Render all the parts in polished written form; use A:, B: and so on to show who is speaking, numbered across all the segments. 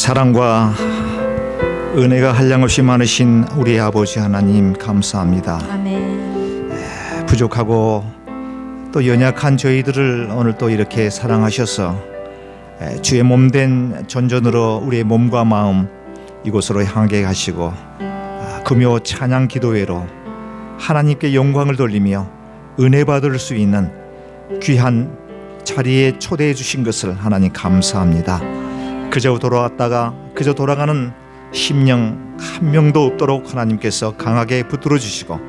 A: 사랑과 은혜가 한량없이 많으신 우리 아버지 하나님 감사합니다.
B: 아멘.
A: 부족하고 또 연약한 저희들을 오늘 또 이렇게 사랑하셔서 주의 몸된 전전으로 우리의 몸과 마음 이곳으로 향하게 하시고 금요 찬양 기도회로 하나님께 영광을 돌리며 은혜 받을 수 있는 귀한 자리에 초대해 주신 것을 하나님 감사합니다. 그저 돌아왔다가 그저 돌아가는 심령 한 명도 없도록 하나님께서 강하게 붙들어 주시고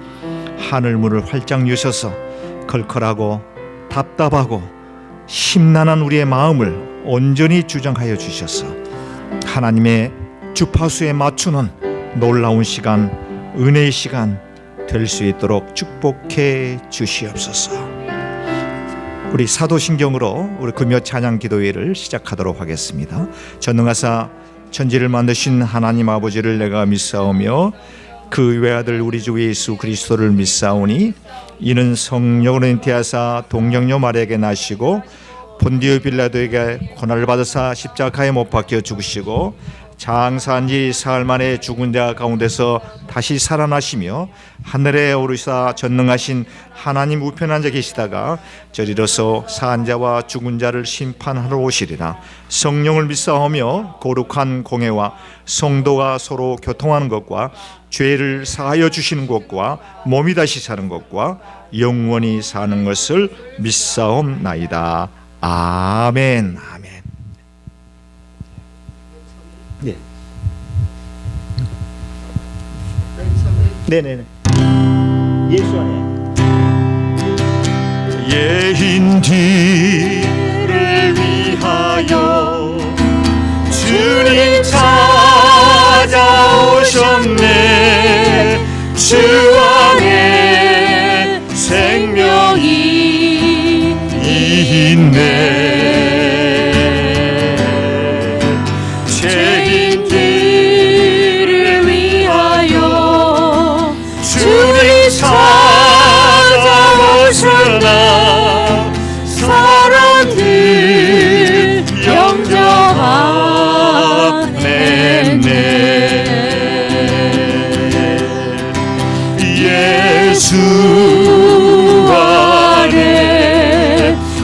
A: 하늘문을 활짝 여셔서 걸걸하고 답답하고 심란한 우리의 마음을 온전히 주장하여 주셔서 하나님의 주파수에 맞추는 놀라운 시간, 은혜의 시간 될 수 있도록 축복해 주시옵소서. 우리 사도신경으로 우리 금요 찬양 기도회를 시작하도록 하겠습니다. 전능하사 천지를 만드신 하나님 아버지를 내가 믿사오며 그 외아들 우리 주 예수 그리스도를 믿사오니 이는 성령으로 잉태하사 동정녀 마리아에게 나시고 본디오 빌라도에게 고난을 받으사 십자가에 못 박혀 죽으시고 장사한 지 사흘 만에 죽은 자 가운데서 다시 살아나시며 하늘에 오르사 전능하신 하나님 우편에 앉아 계시다가 저리로서 사한 자와 죽은 자를 심판하러 오시리라. 성령을 믿사오며 거룩한 공회와 성도가 서로 교통하는 것과 죄를 사하여 주시는 것과 몸이 다시 사는 것과 영원히 사는 것을 믿사옵나이다. 아멘. 아멘. 네. 네네네. 예수 안에 예인들을 위하여 주님 찾아오셨네. 주 안에 생명이 있네. 찾아오셨나 사람들 영접하네. 예수 안에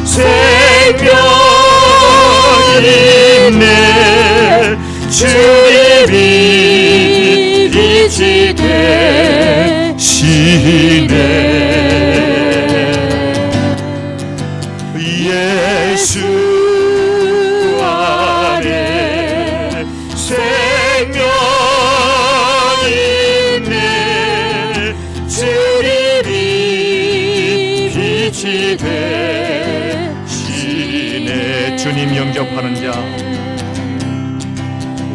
A: 생명이 있네. 주님이 빛이 되시네. 예수 안에 생명이 있네. 주님이 빛이 되시네. 주님 영접하는 자,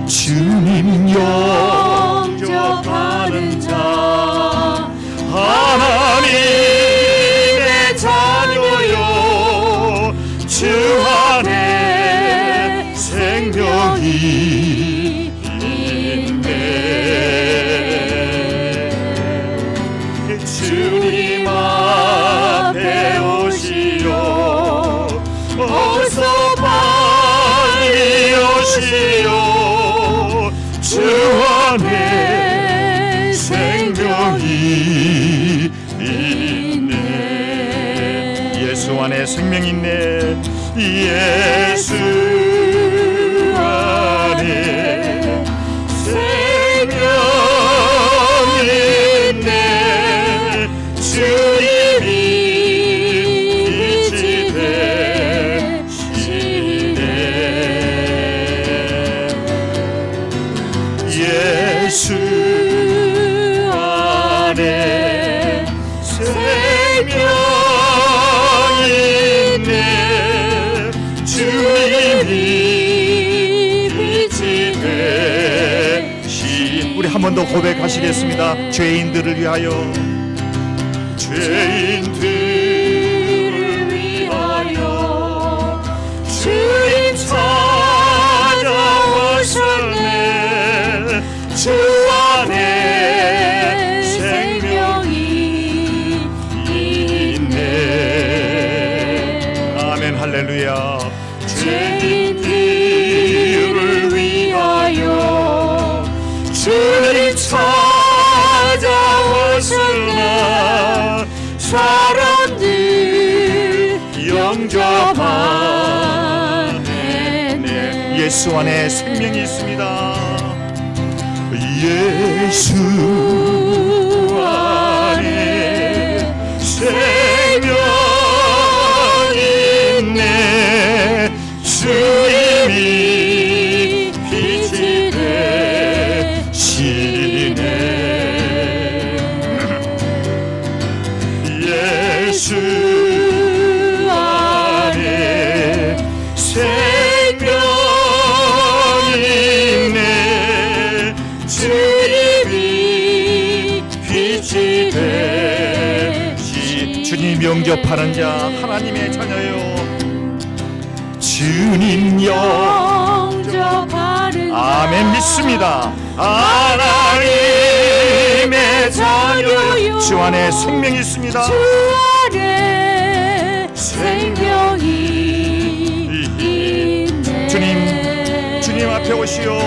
A: 주님 영접하는 자 하나님의 자녀요. 주 안에 생명이 있네. 주님 앞에 오시오. 어서 빨리 오시오. 주 안에 생명이 있네. 예수 안에 생명이 있네. 예수 안에 생명이 있네. 주님이 빛이 되시네. 예수 안에 생명이 있네. 주님이 빛이 되시. 우리 한 번 더 고백하시겠습니다. 죄인들을 위하여, 죄인들을 위하여 주님 찾아오셨네. 주 안에 생명이 있네. 아멘. 할렐루야. 죄인들을 위하여
B: 사람들
A: 영접하네. 예수 안에 생명이 있습니다. 예수 안에 생명이 있네. 주님이 빛이 되시네. 예수 안에 생명이 있네. 주님이 빛이 되시. 주님 영접하는 자 하나님의 자녀요. 주님
B: 영접하는
A: 아멘 믿습니다. 하나님의 자녀요. 주 안에 생명이 있습니다.
B: 주 안에 생명이 있네.
A: 주님 앞에 오시오.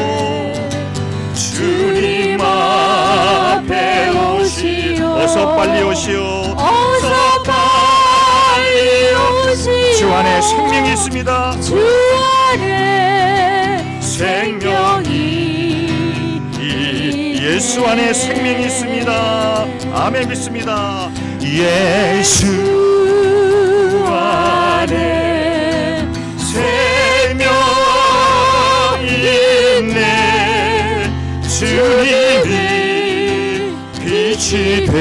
A: 주님 앞에 오시오. 어서 빨리 오시오.
B: 어서 빨리 오시오.
A: 주 안에 생명이 있습니다.
B: 주 안에 생명이
A: 예수 안에 생명이 있습니다. 아멘 믿습니다. 예수 안에 생명이 있네. 주님이 빛이 되시네.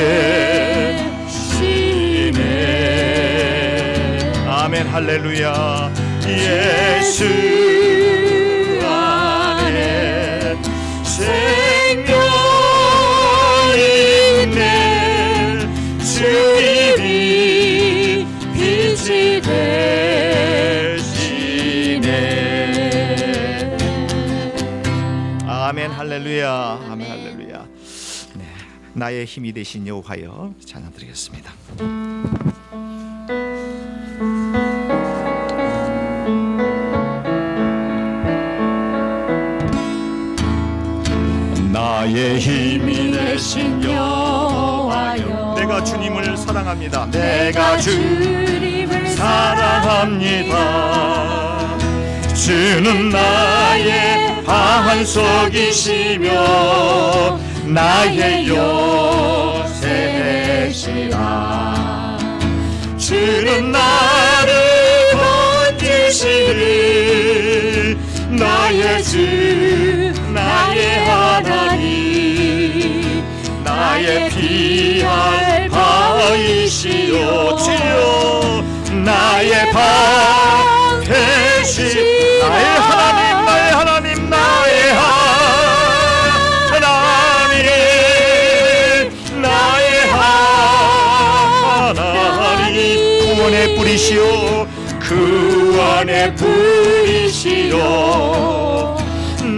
A: 아멘 할렐루야. 예수 안에 생명이 있네. 주님이 빛이 되시네. 아멘 할렐루야. 아멘 할렐루야. 네, 나의 힘이 되신 여호와여 찬양드리겠습니다. 나의 힘이 되신 여호와여. 내가 주님을 사랑합니다. 내가 주님을 사랑합니다. 주는 나의 반석이시며 나의 요새 되시라. 주는 나를 건지시니 나의 주 나의 하나님 나의 피할 바이시오. 주여 나의 방 대신 나의 하나님 나의 하나님 나의 하나님 나의 하나님 구원의 뿌리시오. 구원의 뿌리시오.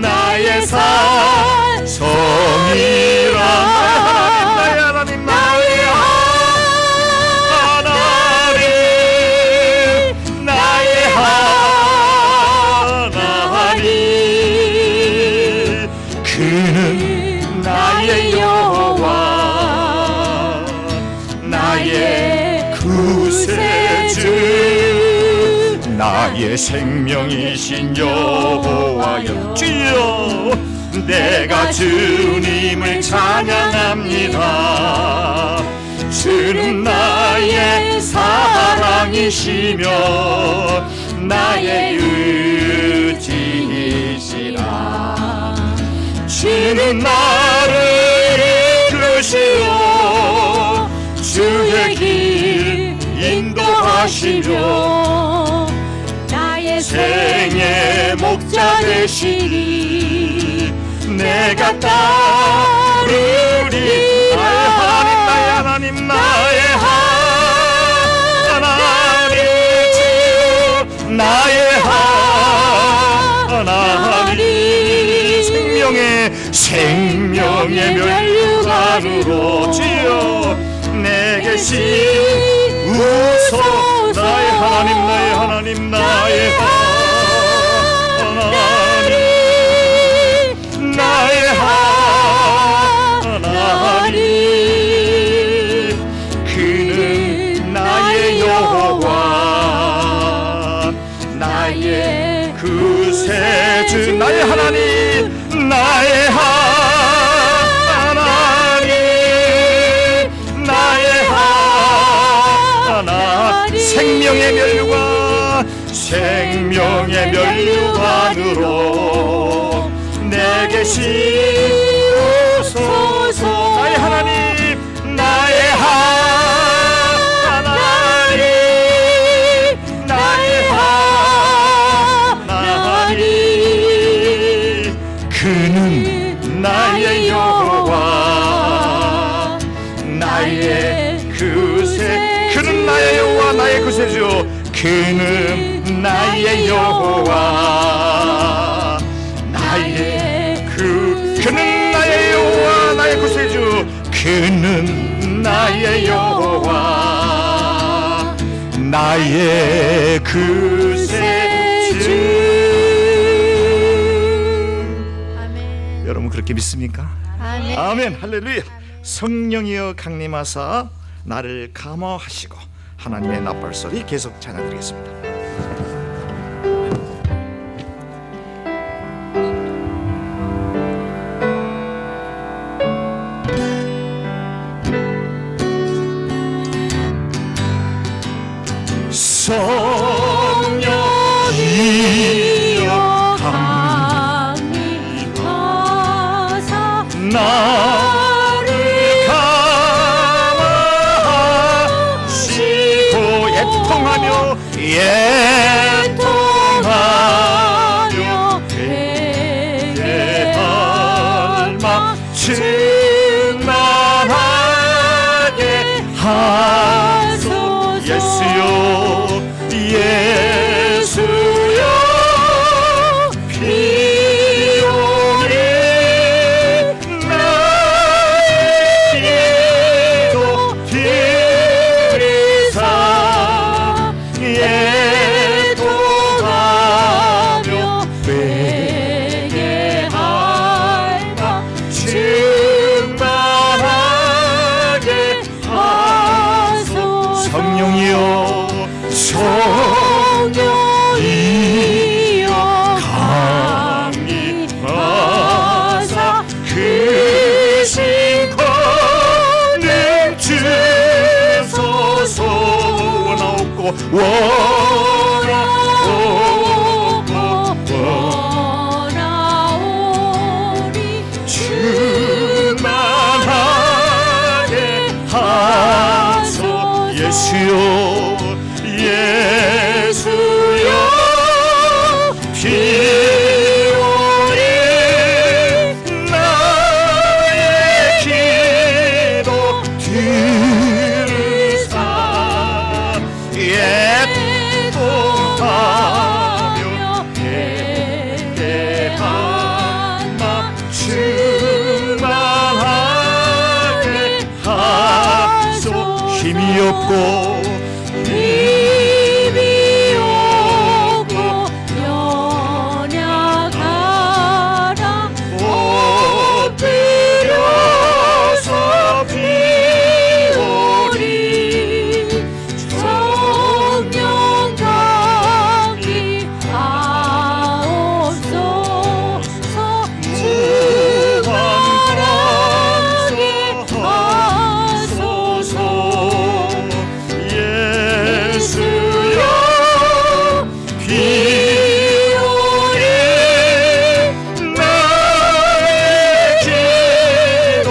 A: 나의 산성이라. 나의 하나님 나의 하나님 나의 하나님 그는 나의 여호와 나의 구세주 나의 생명이신 여호와여. 주여 내가 주님을 찬양합니다. 주는 나의 사랑이시며 나의 의지이시라. 주는 나를 이끄시오. 주의 길 인도하시며 생의 목자 되시니 내가 따르리. 나의 하나님 나의 하나님 주 나의 하나님 생명의 면류관으로 주여 내게 씌우소. 나의 하나님 나의 하나님 나의 하나님 그는 나의 하나님, 나의 하나님, 나의 하나님. 생명의 면류관, 생명의 면류관으로 내게 씌우소서. 나의 하나님, 나의 하나님, 나의 하나님. 그는 나의 여호와, 나의 그새. 그는 나의 여호와, 나의 그새주. 그는 나의 여호와, 나의 그는 나의 여호와, 나의 구세주. 그는 나의 여호와, 나의 구세주.
B: 아멘.
A: 여러분 그렇게 믿습니까?
B: 아멘.
A: 아멘. 할렐루야. 성령이여 강림하사 나를 감화하시고. 하나님의 나팔소리 계속 찬양드리겠습니다. 성령이여
B: 강림하사
A: 나를 감화하시고. 애통하며 회개할마 충만하게 하소서. 예수여, 예수여, 비오니 나의 기도 들으사. 애통하며 회개할마 충만하게 하소서. 성령이여, 성령이여 강림하사 그 신권을 주소서. 원하옵고
B: 원하오리
A: 충만하게 하소. 예수여, 예수여, 비오니 나의 기도 들으사. 애통하며 회개할마 충만하게 하소. 힘이 없고
B: 연약하라
A: 엎드려서 비오리.
B: 성령 강림하옵소서. 충만하게 하소서.
A: 예수여, 비오니 나의 기도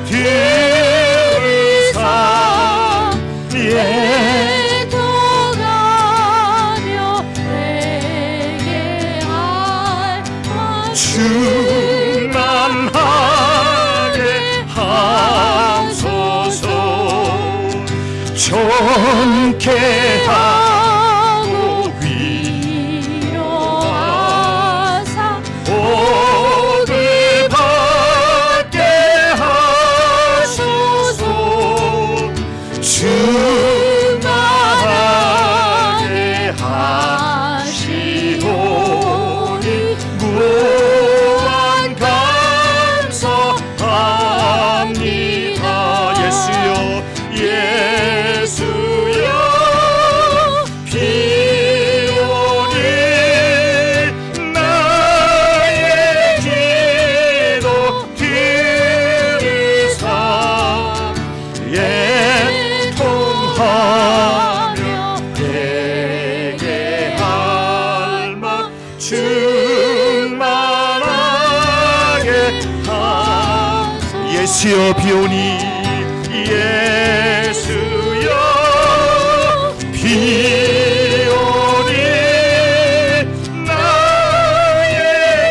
A: 들으사.
B: 애통하며 회개할마
A: 충만하게 하소서. 존귀하고
B: 위로하사
A: 복을 받게 하소서. 충만하게 하시오니 무한 감사합니다. 예수여, 예수여, 충만하게 예수여 비오니 예수여 비오니 나의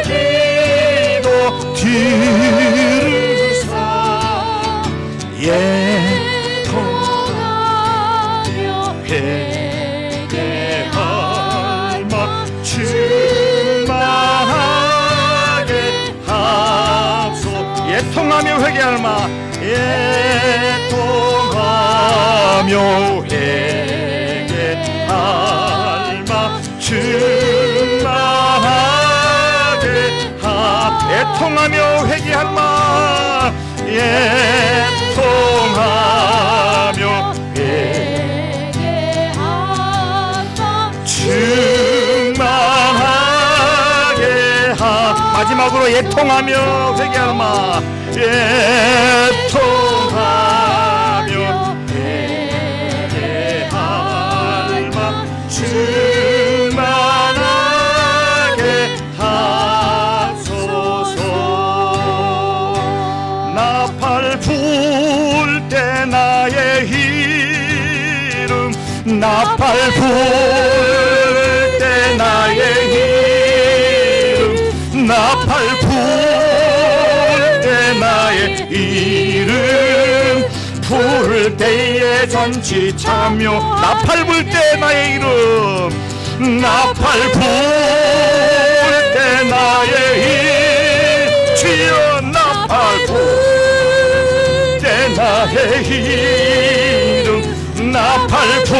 A: 기도 들으사 예통하며 회개할 마 충만하게 하소 예통하며 회개할 마 예통하며 회개할 마 충만하게 예통하며 회개할 마 예통하며 충만하게 마지막으로 예통하며 회개할 마 예통하며 회개할 마 충만하게 하소서 나팔 불 때 나의 이름 나팔 불 때 나의 이름 나팔 불 때 나의 이름 부를 때에 전치 참여 나팔 불 때 나의 이름 나팔 불 때 나의 이름 주여 나팔 불 때 나의 이름 나팔 불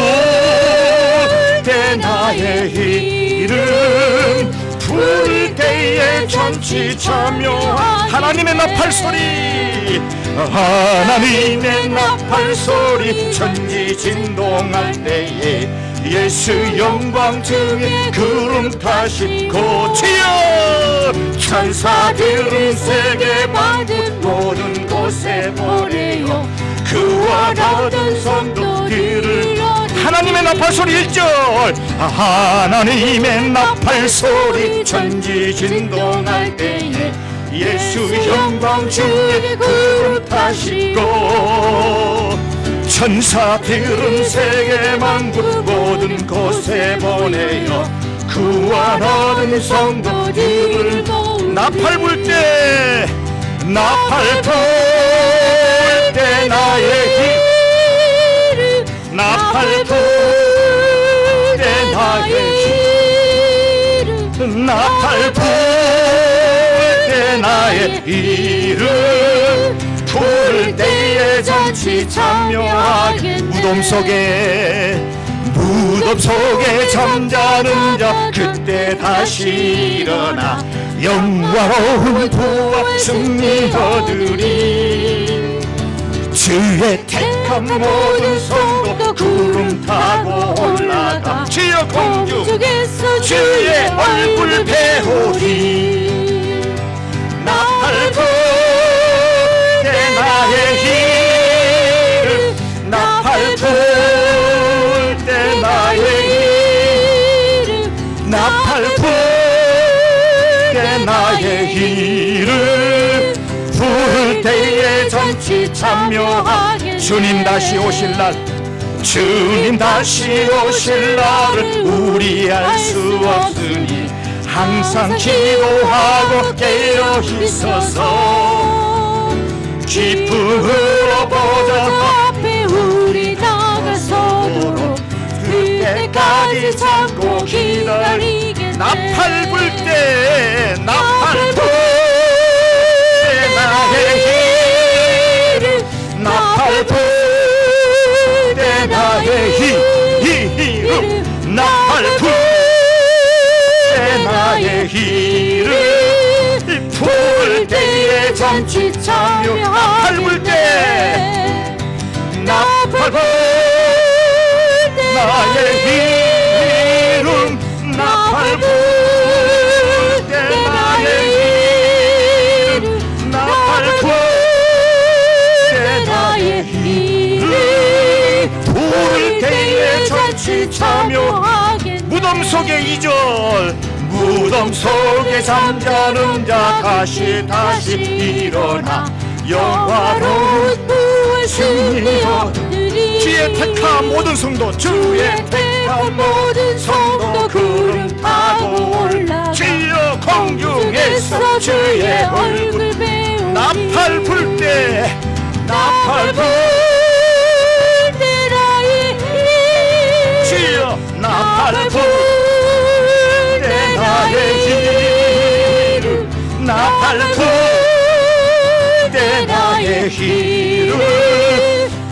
A: 때 나의 이름 부를 때에 전치 참여한 하나님의 나팔 소리 하나님의 나팔 소리 천지 진동할 때에 예수 영광 중에 구름 타시고 주여 천사들은 세계 만국 모든 곳에 보내요 그와 같은 성도들을 하나님의 나팔 소리 1절 하나님의 나팔 소리 천지 진동할 때에 예수 영광 중에 구름 타시고 천사들은 세계 만국 모든 곳에 보내요 구원하는 성도들을 나팔 불 때 나팔 불 때 나의 이름 나팔 불 때 나의 이름 나팔 불 때 나의 이름 부를 때에 전치 참여하게 무덤 속에 잠자는 자 그때 다시 일어나 영화로운 부와 승리 얻으리 주의 택한 모든 성도 구름 타고 올라가 주여 공중 주의 얼굴 배우리 나팔 불 때 나의 이름 나팔 불 때 나의 이름 나팔 불 때 나의 이름 부를 때에 전치 참여하게 주님 다시 오실 날 주님 다시 오실 날을 우리 알 수 없으니 항상 기도하고 깨어 있어서 기쁨으로 보좌 앞에 우리 나가서도록 그때까지 참고 기다리겠네 나팔 불 때 나팔 불 때 나의 이름 나팔 불 때 나의 이름 나팔 불 때 나의 이름 부를 때에 전치 참여 나팔 불 때 나팔 불 때 나의 이름 나팔 불 때 나의 이름 나팔 불 때 나의 이름 부를 때에 전치 참여하게 무덤 속의 2절 무덤 속에 잠자는 자 다시 일어나 영화로운
B: 승리 얻으리.
A: 주의 택한 모든 성도 주의 택한 모든 성도 구름 타고 올라가 주여 공중에서 주의 얼굴
B: 배우니.
A: 나팔 불 때 나팔 불
B: 때 나의
A: 주여 나팔 불 때 나의 이름 나팔 불 때 나의 이름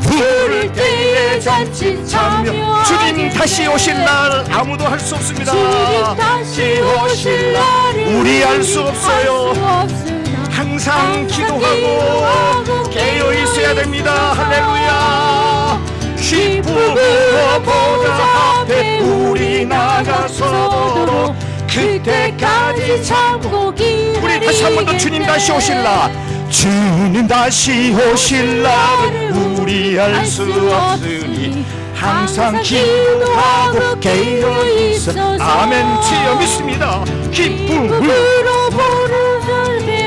A: 부를 때에 잔치 참여 주님 다시 오실 날 아무도 할 수 없습니다.
B: 주님 다시 오실 날을
A: 우리 알 수 없어요.
B: 없으나
A: 항상 기도하고 깨어 있어야 됩니다. 할렐루야. 기쁨으로 보좌 앞에 우리 나가서도록 그때까지 참고 기다리겠네. 우리 다시 한 번 더 주님 다시 오실 날 주님 다시 오실 날을 우리 알 수 없으니 항상 기도하고 깨어 있어 아멘. 주여 믿습니다. 기쁨으로
B: 보좌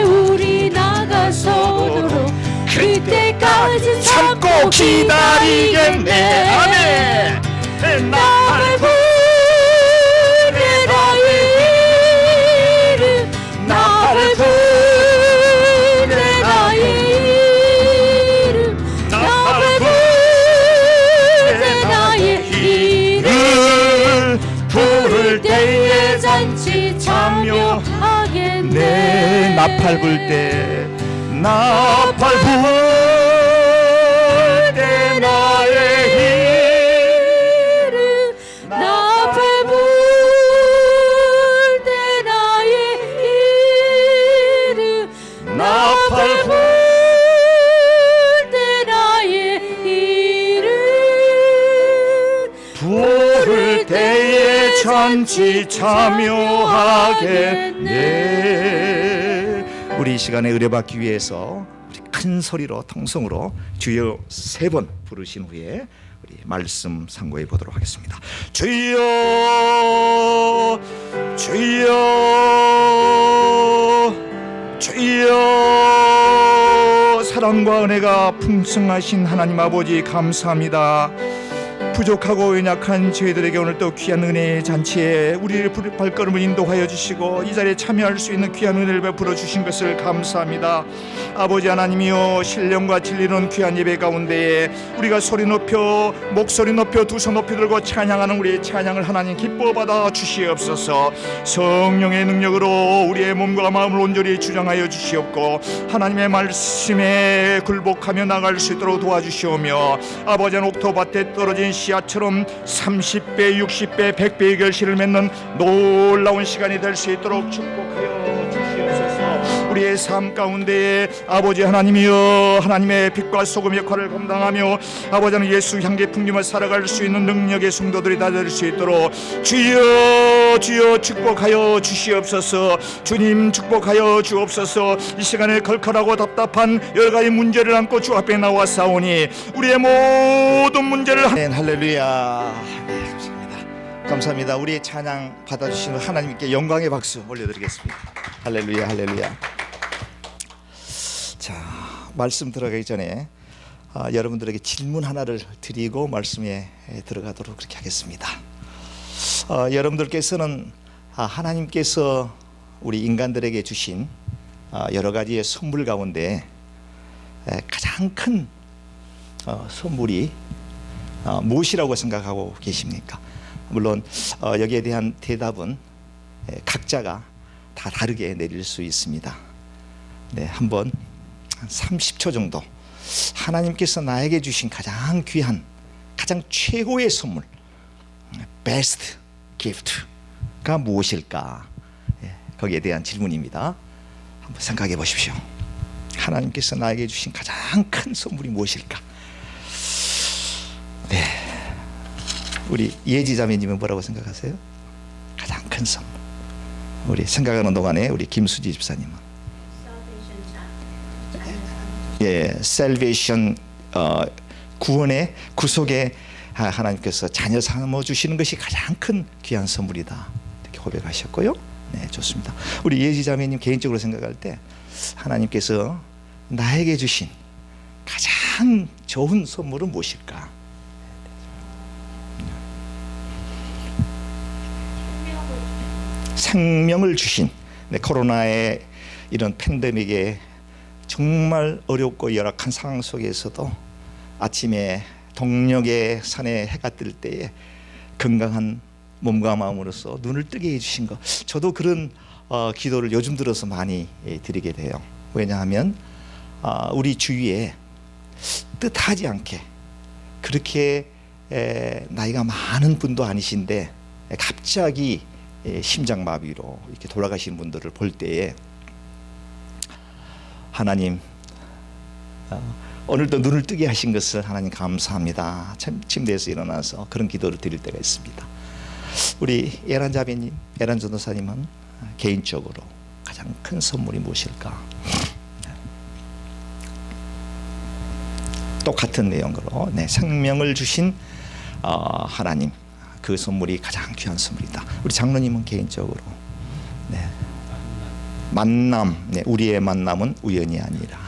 B: 우리 나가서도록 그때까지
A: 참고 기다리겠네. 아멘. 나팔 불에 나의 이름 나팔 불에 나의 이름 나팔 불에 나의 이름 부를 때에 잔치 참여하겠네. 나팔 불 때 나팔 불 때 나의 이름
B: 나팔 불 때 나의 이름
A: 나팔 불
B: 때 나의 이름
A: 부를 때에 잔치 참여하겠네. 우리 이 시간에 의뢰받기 위해서 우리 큰 소리로 통성으로 주여 3번 부르신 후에 우리 말씀 상고해 보도록 하겠습니다. 주여 주여 주여. 사랑과 은혜가 풍성하신 하나님 아버지 감사합니다. 부족하고 연약한 저희들에게 오늘 또 귀한 은혜의 잔치에 우리의 발걸음을 인도하여 주시고 이 자리에 참여할 수 있는 귀한 은혜를 베풀어 주신 것을 감사합니다. 아버지 하나님이여, 신령과 진리는 귀한 예배 가운데에 우리가 목소리 높여 두 손 높이 들고 찬양하는 우리의 찬양을 하나님 기뻐 받아 주시옵소서. 성령의 능력으로 우리의 몸과 마음을 온전히 주장하여 주시옵고 하나님의 말씀에 굴복하며 나갈 수 있도록 도와주시오며 아버지 옥토밭에 떨어진 씨앗처럼 30배, 60배, 100배의 결실을 맺는 놀라운 시간이 될 수 있도록 축복하여 주시옵소서. 우리의 삶 가운데에 아버지 하나님이여, 하나님의 빛과 소금 역할을 감당하며 아버지는 예수 향기 풍림을 살아갈 수 있는 능력의 성도들이 다 될 수 있도록 주여 축복하여 주시옵소서. 주님 축복하여 주옵소서. 이 시간에 걸컬하고 답답한 여러 가지 문제를 안고 주 앞에 나와 싸우니 우리의 모든 문제를 할렐루야. 감사합니다. 우리의 찬양 받아주시는 하나님께 영광의 박수 올려드리겠습니다. 할렐루야, 할렐루야. 자, 말씀 들어가기 전에 여러분들에게 질문 하나를 드리고 말씀에 들어가도록 그렇게 하겠습니다. 여러분들께서는 하나님께서 우리 인간들에게 주신 여러 가지의 선물 가운데 가장 큰 선물이 무엇이라고 생각하고 계십니까? 물론 여기에 대한 대답은 각자가 다 다르게 내릴 수 있습니다. 네, 한번 30초 정도 하나님께서 나에게 주신 가장 귀한, 가장 최고의 선물, 베스트 기프트가 무엇일까? 거기에 대한 질문입니다. 한번 생각해 보십시오. 하나님께서 나에게 주신 가장 큰 선물이 무엇일까? 네, 우리 예지 자매님은 뭐라고 생각하세요? 가장 큰 선물. 우리 생각하는 동안에 우리 김수지 집사님은 salvation, 구원의 구속의 하나님께서 자녀 삼아 주시는 것이 가장 큰 귀한 선물이다 이렇게 고백하셨고요. 네, 좋습니다. 우리 예지자매님 개인적으로 생각할 때 하나님께서 나에게 주신 가장 좋은 선물은 무엇일까? 생명을 주신, 네, 코로나의 이런 팬데믹에 정말 어렵고 열악한 상황 속에서도 아침에 동력의 산에 해가 뜰 때에 건강한 몸과 마음으로서 눈을 뜨게 해주신 것, 저도 그런 기도를 요즘 들어서 많이 드리게 돼요. 왜냐하면 우리 주위에 뜻하지 않게 그렇게 나이가 많은 분도 아니신데 갑자기 심장마비로 이렇게 돌아가신 분들을 볼 때에 하나님, 오늘도 눈을 뜨게 하신 것을 하나님 감사합니다. 참 침대에서 일어나서 그런 기도를 드릴 때가 있습니다. 우리 에란 자매님, 에란 전도사님은 개인적으로 가장 큰 선물이 무엇일까? 똑같은 내용으로, 네, 생명을 주신 하나님, 그 선물이 가장 귀한 선물이다. 우리 장로님은 개인적으로, 네, 만남, 네, 우리의 만남은 우연이 아니라.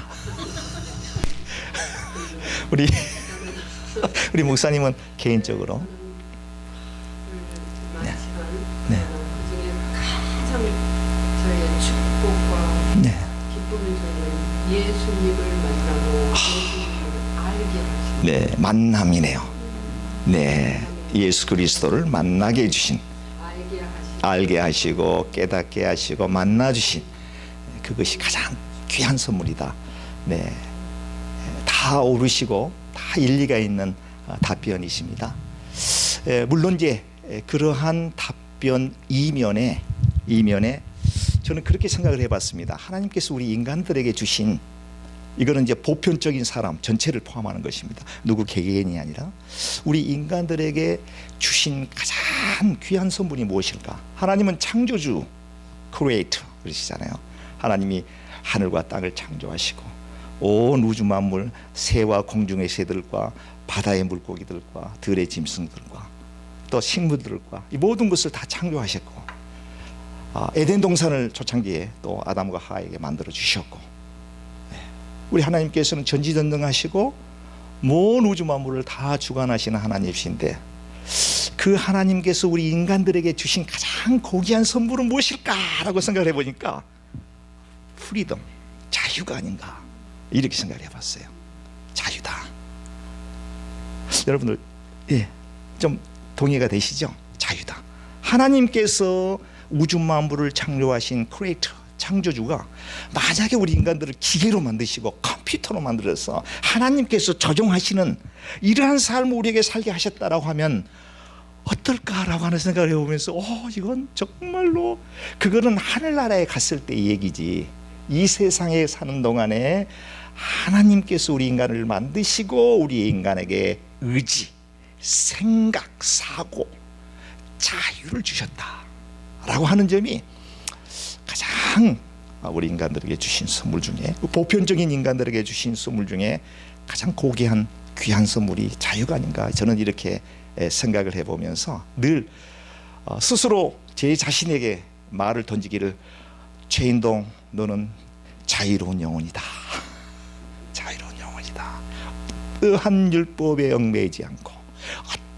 A: 우리 목사님은 개인적으로, 네, 네,
C: 그중에 가장 저의 축복과
A: 네,
C: 기쁨이 저는 예수님을 만나고 예수님을 알게 하시고,
A: 네, 만남이네요. 네, 예수 그리스도를 만나게 해주신, 알게 하시고 깨닫게 하시고 만나 주신, 그것이 가장 귀한 선물이다. 네, 다 옳으시고 다 일리가 있는 답변이십니다. 물론 이제 그러한 답변 이면에 저는 그렇게 생각을 해봤습니다. 하나님께서 우리 인간들에게 주신, 이거는 이제 보편적인 사람 전체를 포함하는 것입니다. 누구 개개인이 아니라 우리 인간들에게 주신 가장 귀한 선물이 무엇일까? 하나님은 창조주, 크리에이터 그러시잖아요. 하나님이 하늘과 땅을 창조하시고 온 우주 만물, 새와 공중의 새들과 바다의 물고기들과 들의 짐승들과 또 식물들과 이 모든 것을 다 창조하셨고, 에덴 동산을 초창기에 또 아담과 하와에게 만들어 주셨고, 우리 하나님께서는 전지전능하시고 모든 우주 만물을 다 주관하시는 하나님이신데, 그 하나님께서 우리 인간들에게 주신 가장 고귀한 선물은 무엇일까라고 생각을 해보니까 프리덤, 자유가 아닌가, 이렇게 생각을 해봤어요. 자유다. 여러분들, 예, 좀 동의가 되시죠? 자유다. 하나님께서 우주 만물을 창조하신 크리에이터, 창조주가 만약에 우리 인간들을 기계로 만드시고 컴퓨터로 만들어서 하나님께서 조종하시는 이러한 삶을 우리에게 살게 하셨다라고 하면 어떨까라고 하는 생각을 해보면서 이건 정말로, 그거는 하늘나라에 갔을 때의 얘기지, 이 세상에 사는 동안에 하나님께서 우리 인간을 만드시고 우리 인간에게 의지, 생각, 사고, 자유를 주셨다라고 하는 점이 가장 우리 인간들에게 주신 선물 중에, 보편적인 인간들에게 주신 선물 중에 가장 고귀한 귀한 선물이 자유가 아닌가, 저는 이렇게 생각을 해보면서 늘 스스로 제 자신에게 말을 던지기를, 최인동 너는 자유로운 영혼이다. 자유로운 영혼이다. 어떠한 율법에 얽매이지 않고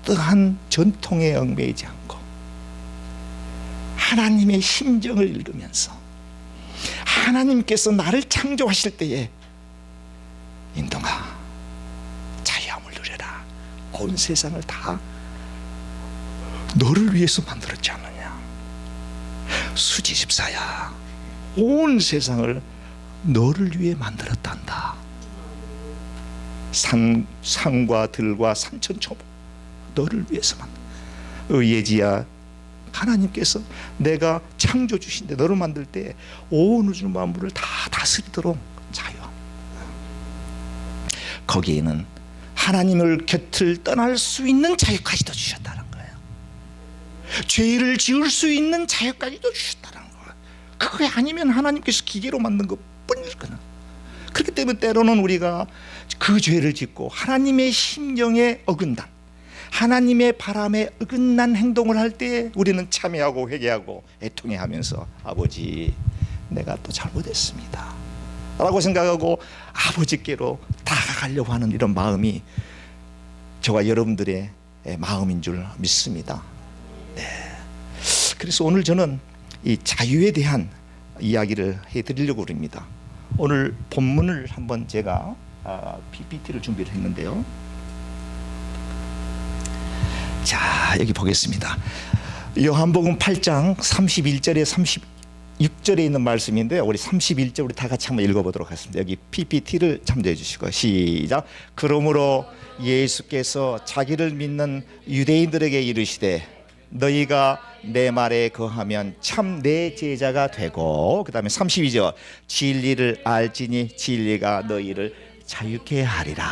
A: 어떠한 전통에 얽매이지 않고 하나님의 심정을 읽으면서 하나님께서 나를 창조하실 때에, 인동아 자유함을 누려라. 온 세상을 다 너를 위해서 만들었지 않느냐. 수지 집사야, 온 세상을 너를 위해 만들었단다. 산과 들과 산천초목 너를 위해서 예지야, 하나님께서 내가 창조 주신데 너를 만들 때 온 우주 만물을 다 다스리도록 자유. 거기에는 하나님을 곁을 떠날 수 있는 자유까지도 주셨다는 거예요. 죄를 지을 수 있는 자유까지도 주셨다는 거예요. 그게 아니면 하나님께서 기계로 만든 것 뿐일 거는. 그렇기 때문에 때로는 우리가 그 죄를 짓고 하나님의 심정에 어긋난, 하나님의 바람에 어긋난 행동을 할 때 우리는 참회하고 회개하고 애통해하면서 아버지 내가 또 잘못했습니다 라고 생각하고 아버지께로 다가가려고 하는 이런 마음이 저와 여러분들의 마음인 줄 믿습니다. 네. 그래서 오늘 저는 이 자유에 대한 이야기를 해드리려고 합니다. 오늘 본문을 한번 제가 PPT를 준비를 했는데요. 자, 여기 보겠습니다. 요한복음 8장 31절에 36절에 있는 말씀인데요. 우리 31절 우리 다 같이 한번 읽어보도록 하겠습니다. 여기 PPT를 참조해 주시고 시작. 그러므로 예수께서 자기를 믿는 유대인들에게 이르시되 너희가 내 말에 거하면 참 내 제자가 되고, 그 다음에 32절 진리를 알지니 진리가 너희를 자유케 하리라.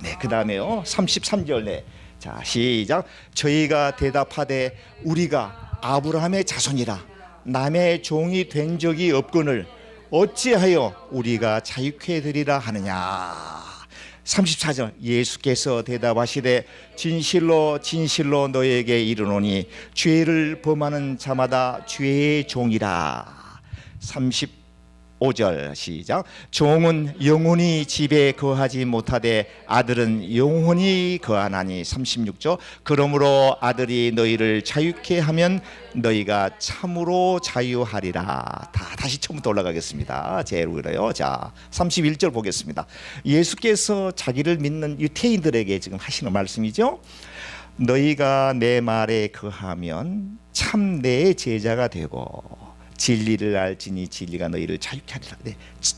A: 네, 그 다음에요 33절 네. 자 시작. 저희가 대답하되 우리가 아브라함의 자손이라 남의 종이 된 적이 없거늘 어찌하여 우리가 자유케 되리라 하느냐. 34절 예수께서 대답하시되 진실로 진실로 너에게 이르노니 죄를 범하는 자마다 죄의 종이라. 35절 시작. 종은 영원히 집에 거하지 못하되 아들은 영원히 거하나니. 36절 그러므로 아들이 너희를 자유케 하면 너희가 참으로 자유하리라. 다시 처음부터 올라가겠습니다. 제로 그래요. 자 31절 보겠습니다. 예수께서 자기를 믿는 유대인들에게 지금 하시는 말씀이죠. 너희가 내 말에 거하면 참 내 제자가 되고 진리를 알지니 진리가 너희를 자유케 하리라. 네,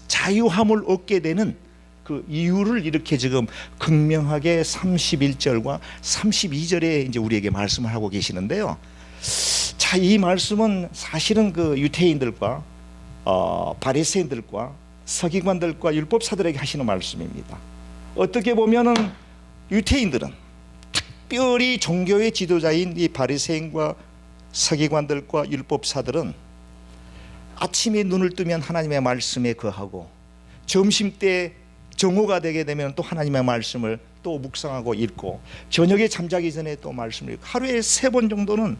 A: 자유함을 얻게 되는 그 이유를 이렇게 지금 극명하게 31절과 32절에 이제 우리에게 말씀을 하고 계시는데요. 자, 이 말씀은 사실은 그 유대인들과 바리새인들과 서기관들과 율법사들에게 하시는 말씀입니다. 어떻게 보면은 유대인들은 특별히 종교의 지도자인 이 바리새인과 서기관들과 율법사들은 아침에 눈을 뜨면 하나님의 말씀에 거하고 점심때 정오가 되게 되면 또 하나님의 말씀을 또 묵상하고 읽고 저녁에 잠자기 전에 또 말씀을 읽고 하루에 3번 정도는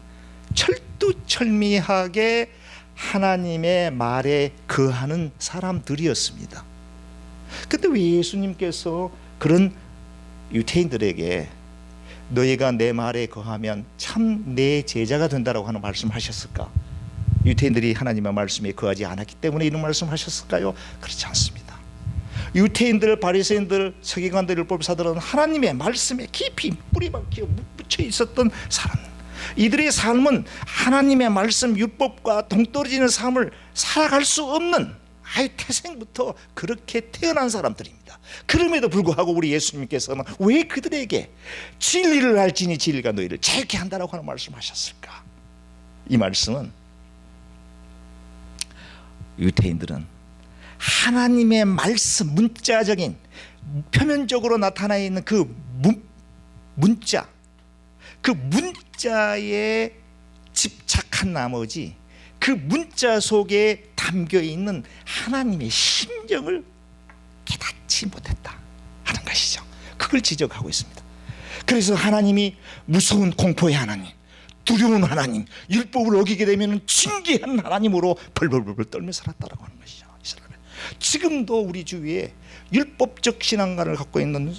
A: 철두철미하게 하나님의 말에 거하는 사람들이었습니다. 근데 왜 예수님께서 그런 유대인들에게 너희가 내 말에 거하면 참 내 제자가 된다라고 하는 말씀하셨을까? 유대인들이 하나님의 말씀에 거하지 않았기 때문에 이런 말씀하셨을까요? 그렇지 않습니다. 유대인들, 바리새인들, 서기관들, 율법사들은 하나님의 말씀에 깊이 뿌리 박혀 묻혀 있었던 사람. 이들의 삶은 하나님의 말씀, 율법과 동떨어지는 삶을 살아갈 수 없는 아예 태생부터 그렇게 태어난 사람들입니다. 그럼에도 불구하고 우리 예수님께서는 왜 그들에게 진리를 알지니 진리가 너희를 자유케 한다라고 하는 말씀하셨을까? 이 말씀은 유대인들은 하나님의 말씀, 문자적인 표면적으로 나타나 있는 그 문자, 그 문자에 집착한 나머지 그 문자 속에 담겨 있는 하나님의 심정을 깨닫지 못했다 하는 것이죠. 그걸 지적하고 있습니다. 그래서 하나님이 무서운 공포의 하나님, 두려운 하나님, 율법을 어기게 되면 징계한 하나님으로 벌벌벌 떨며 살았다라고 하는 것이죠. 이스라엘. 지금도 우리 주위에 율법적 신앙관을 갖고 있는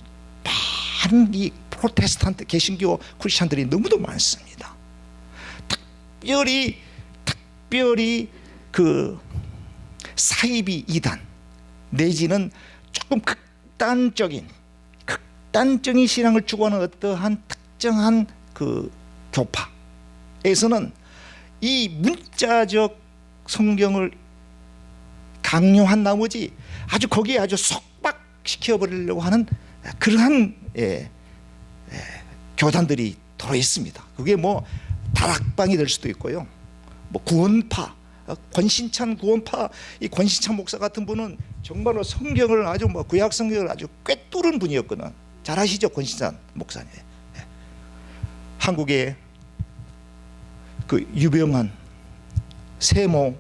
A: 많은 이 프로테스탄트 개신교 크리스천들이 너무도 많습니다. 특별히 그 사이비 이단 내지는 조금 극단적인 신앙을 추구하는 어떠한 특정한 그 교파에서는 이 문자적 성경을 강요한 나머지 아주 거기에 아주 속박시켜 버리려고 하는 그러한 교단들이 들어 있습니다. 그게 뭐 다락방이 될 수도 있고요. 뭐 구원파, 권신찬 구원파, 이 권신찬 목사 같은 분은 정말로 성경을 아주 뭐 구약 성경을 아주 꿰뚫은 분이었거든. 잘 아시죠, 권신찬 목사님. 한국의 그 유명한 세모,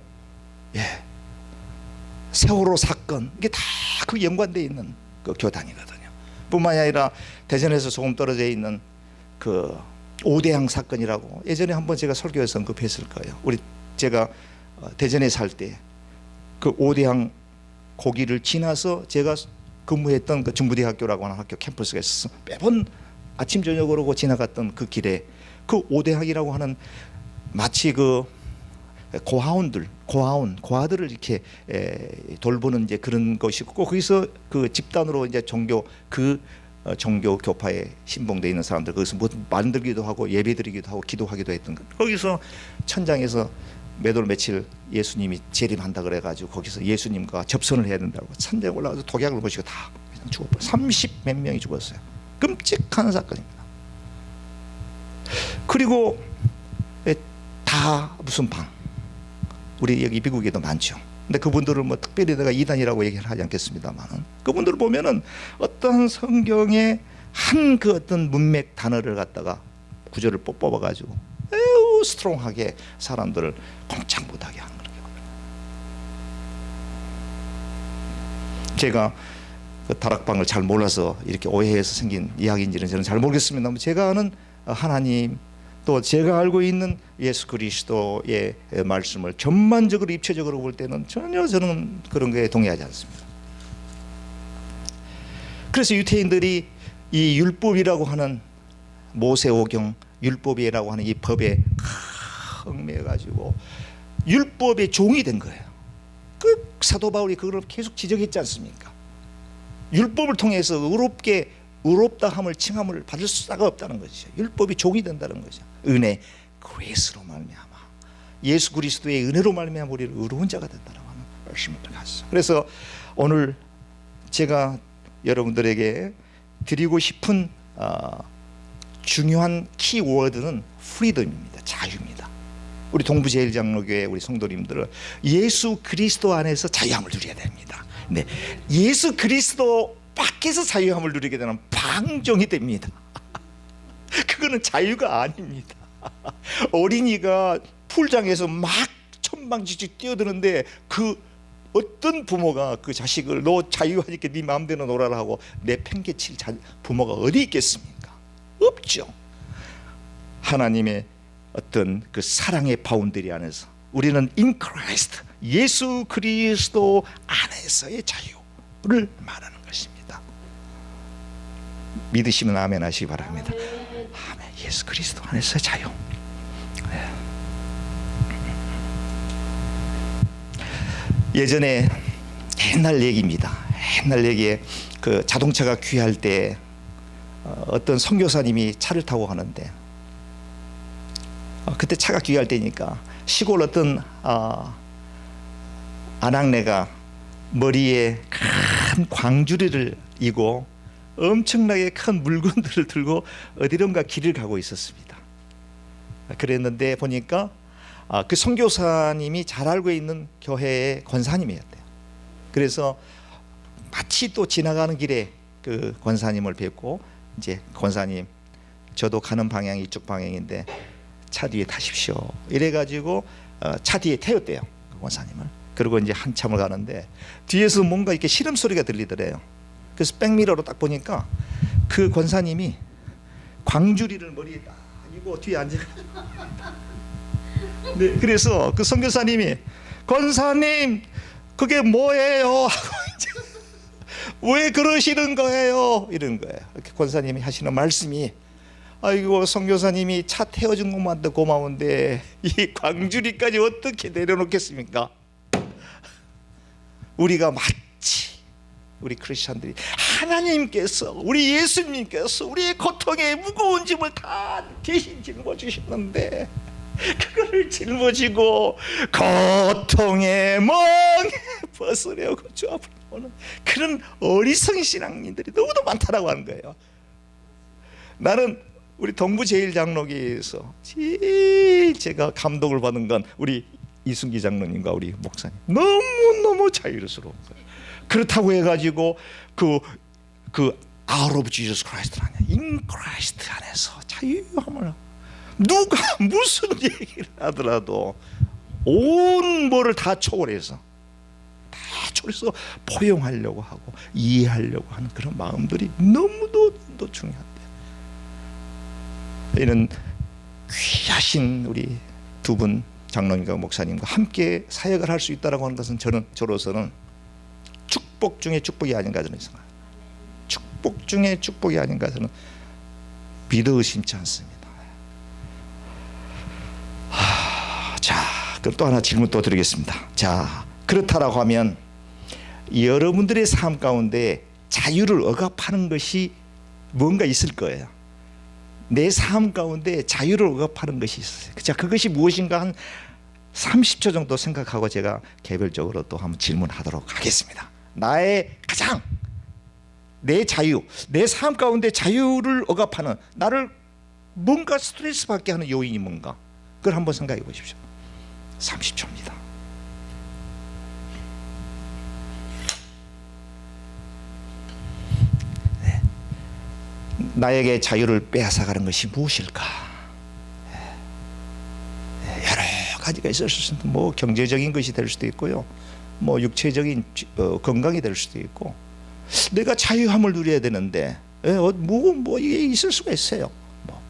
A: 세월호 사건, 이게 다 그 연관되어 있는 그 교단이거든요. 뿐만이 아니라 대전에서 조금 떨어져 있는 그 오대양 사건이라고 예전에 한번 제가 설교에서 언급했을 거예요. 제가 대전에 살 때 그 오대양 고기를 지나서 제가 근무했던 그 중부대학교라고 하는 학교 캠퍼스가 있었어. 매번 아침 저녁으로 지나갔던 그 길에 그 오대학이라고 하는 마치 그 고아들을 이렇게 돌보는 이제 그런 것이고, 거기서 그 집단으로 이제 종교 교파에 신봉되어 있는 사람들 거기서 뭐 만들기도 하고 예배드리기도 하고 기도하기도 했던 것. 거기서 천장에서 매달 며칠 예수님이 재림한다 그래가지고 거기서 예수님과 접선을 해야 된다고 천장에 올라가서 독약을 보시고 다 그냥 죽어버려. 30 몇 명이 죽었어요. 끔찍한 사건입니다. 그리고 다 무슨 방, 우리 여기 미국에도 많죠. 근데 그분들을 뭐 특별히 내가 이단이라고 얘기를 하지 않겠습니다만, 그분들을 보면은 어떠한 성경의 한 그 어떤 문맥 단어를 갖다가 구절을 뽑아가지고 매우 스트롱하게 사람들을 꼼짝 못하게 하는 거예요. 제가 그 다락방을 잘 몰라서 이렇게 오해해서 생긴 이야기인지는 저는 잘 모르겠습니다만, 제가 아는 하나님, 또 제가 알고 있는 예수 그리스도의 말씀을 전반적으로 입체적으로 볼 때는 전혀 저는 그런 거에 동의하지 않습니다. 그래서 유태인들이 이 율법이라고 하는 모세오경, 율법이라고 하는 이 법에 얽매여가지고 율법의 종이 된 거예요. 그 사도 바울이 그걸 계속 지적했지 않습니까? 율법을 통해서 의롭다함을 칭함을 받을 수가 없다는 것이죠. 율법이 종이 된다는 거죠. 은혜, 그레이스로 말미암아, 예수 그리스도의 은혜로 말미암아 우리를 의로운 자가 된다라고 하는 말씀을 들었어요. 그래서 오늘 제가 여러분들에게 드리고 싶은 중요한 키워드는 프리덤입니다. 자유입니다. 우리 동부제일장로교회 우리 성도님들은 예수 그리스도 안에서 자유함을 누려야 됩니다. 네, 예수 그리스도 밖에서 자유함을 누리게 되는 방종이 됩니다. 그거는 자유가 아닙니다. 어린이가 풀장에서 막 천방지축 뛰어드는데 그 어떤 부모가 그 자식을 너 자유하니까 네 마음대로 놀아라 하고 내팽개칠 부모가 어디 있겠습니까? 없죠. 하나님의 어떤 그 사랑의 바운더리 안에서 우리는 in Christ, 예수 그리스도 안에서의 자유를 말하는 것입니다. 믿으시면 아멘 하시기 바랍니다. 아멘. 예수 그리스도 안에서의 자유. 예전에 옛날 얘기입니다. 옛날 얘기에 그 자동차가 귀할 때 어떤 선교사님이 차를 타고 가는데 그때 차가 귀할 때니까 시골 어떤 아낙네가 머리에 큰 광주리를 이고 엄청나게 큰 물건들을 들고 어디론가 길을 가고 있었습니다. 그랬는데 보니까 그 선교사님이 잘 알고 있는 교회의 권사님이었대요. 그래서 마치 또 지나가는 길에 그 권사님을 뵙고, 이제 권사님, 저도 가는 방향이 이쪽 방향인데 차 뒤에 타십시오. 이래가지고 차 뒤에 태웠대요, 그 권사님을. 그리고 이제 한참을 가는데 뒤에서 뭔가 이렇게 시름소리가 들리더래요. 그래서 백미러로 딱 보니까 그 권사님이 광주리를 머리에 딱 이고 뒤에 앉아가지고 네, 그래서 그 선교사님이 권사님 그게 뭐예요? 하고 이제 왜 그러시는 거예요? 이런 거예요. 이렇게 권사님이 하시는 말씀이, 아이고 선교사님이 차 태워준 것만도 고마운데 이 광주리까지 어떻게 내려놓겠습니까? 우리가 마치 우리 크리스천들이 하나님께서, 우리 예수님께서 우리의 고통의 무거운 짐을 다 대신 짊어지셨는데 그거를 짊어지고 고통의 멍에 벗으려고 쪼아보는 그런 어리석은 신앙인들이 너무도 많다라고 하는 거예요. 나는 우리 동부제일장로교회에서 제일 제가 감동을 받은 건 우리 이순기 장로님과 우리 목사님 너무너무 자유스러운 거예요. 그렇다고 해가지고 그 out of Jesus Christ 아니야, in Christ 안에서 자유함을, 누가 무슨 얘기를 하더라도 온 뭐를 다 초월해서 포용하려고 하고 이해하려고 하는 그런 마음들이 너무도 중요한데, 이런 귀하신 우리 두 분 장로님과 목사님과 함께 사역을 할 수 있다라고 하는 것은 저로서는 축복 중에 축복이 아닌가 저는 생각합니다. 축복 중에 축복이 아닌가 저는 믿어 의심치 않습니다. 자, 그럼 또 하나 질문 또 드리겠습니다. 자, 그렇다라고 하면 여러분들의 삶 가운데 자유를 억압하는 것이 뭔가 있을 거예요. 내 삶 가운데 자유를 억압하는 것이 있어요. 자, 그것이 무엇인가 한 30초 정도 생각하고 제가 개별적으로 또 한번 질문하도록 하겠습니다. 나의 가장 내 자유, 내 삶 가운데 자유를 억압하는 나를 뭔가 스트레스 받게 하는 요인이 뭔가, 그걸 한번 생각해 보십시오. 30초입니다. 네. 나에게 자유를 빼앗아가는 것이 무엇일까? 여러 가지가 있을 수 있습니다. 뭐 경제적인 것이 될 수도 있고요, 뭐 육체적인 건강이 될 수도 있고, 내가 자유함을 누려야 되는데 뭐 이게 있을 수가 있어요. 뭐,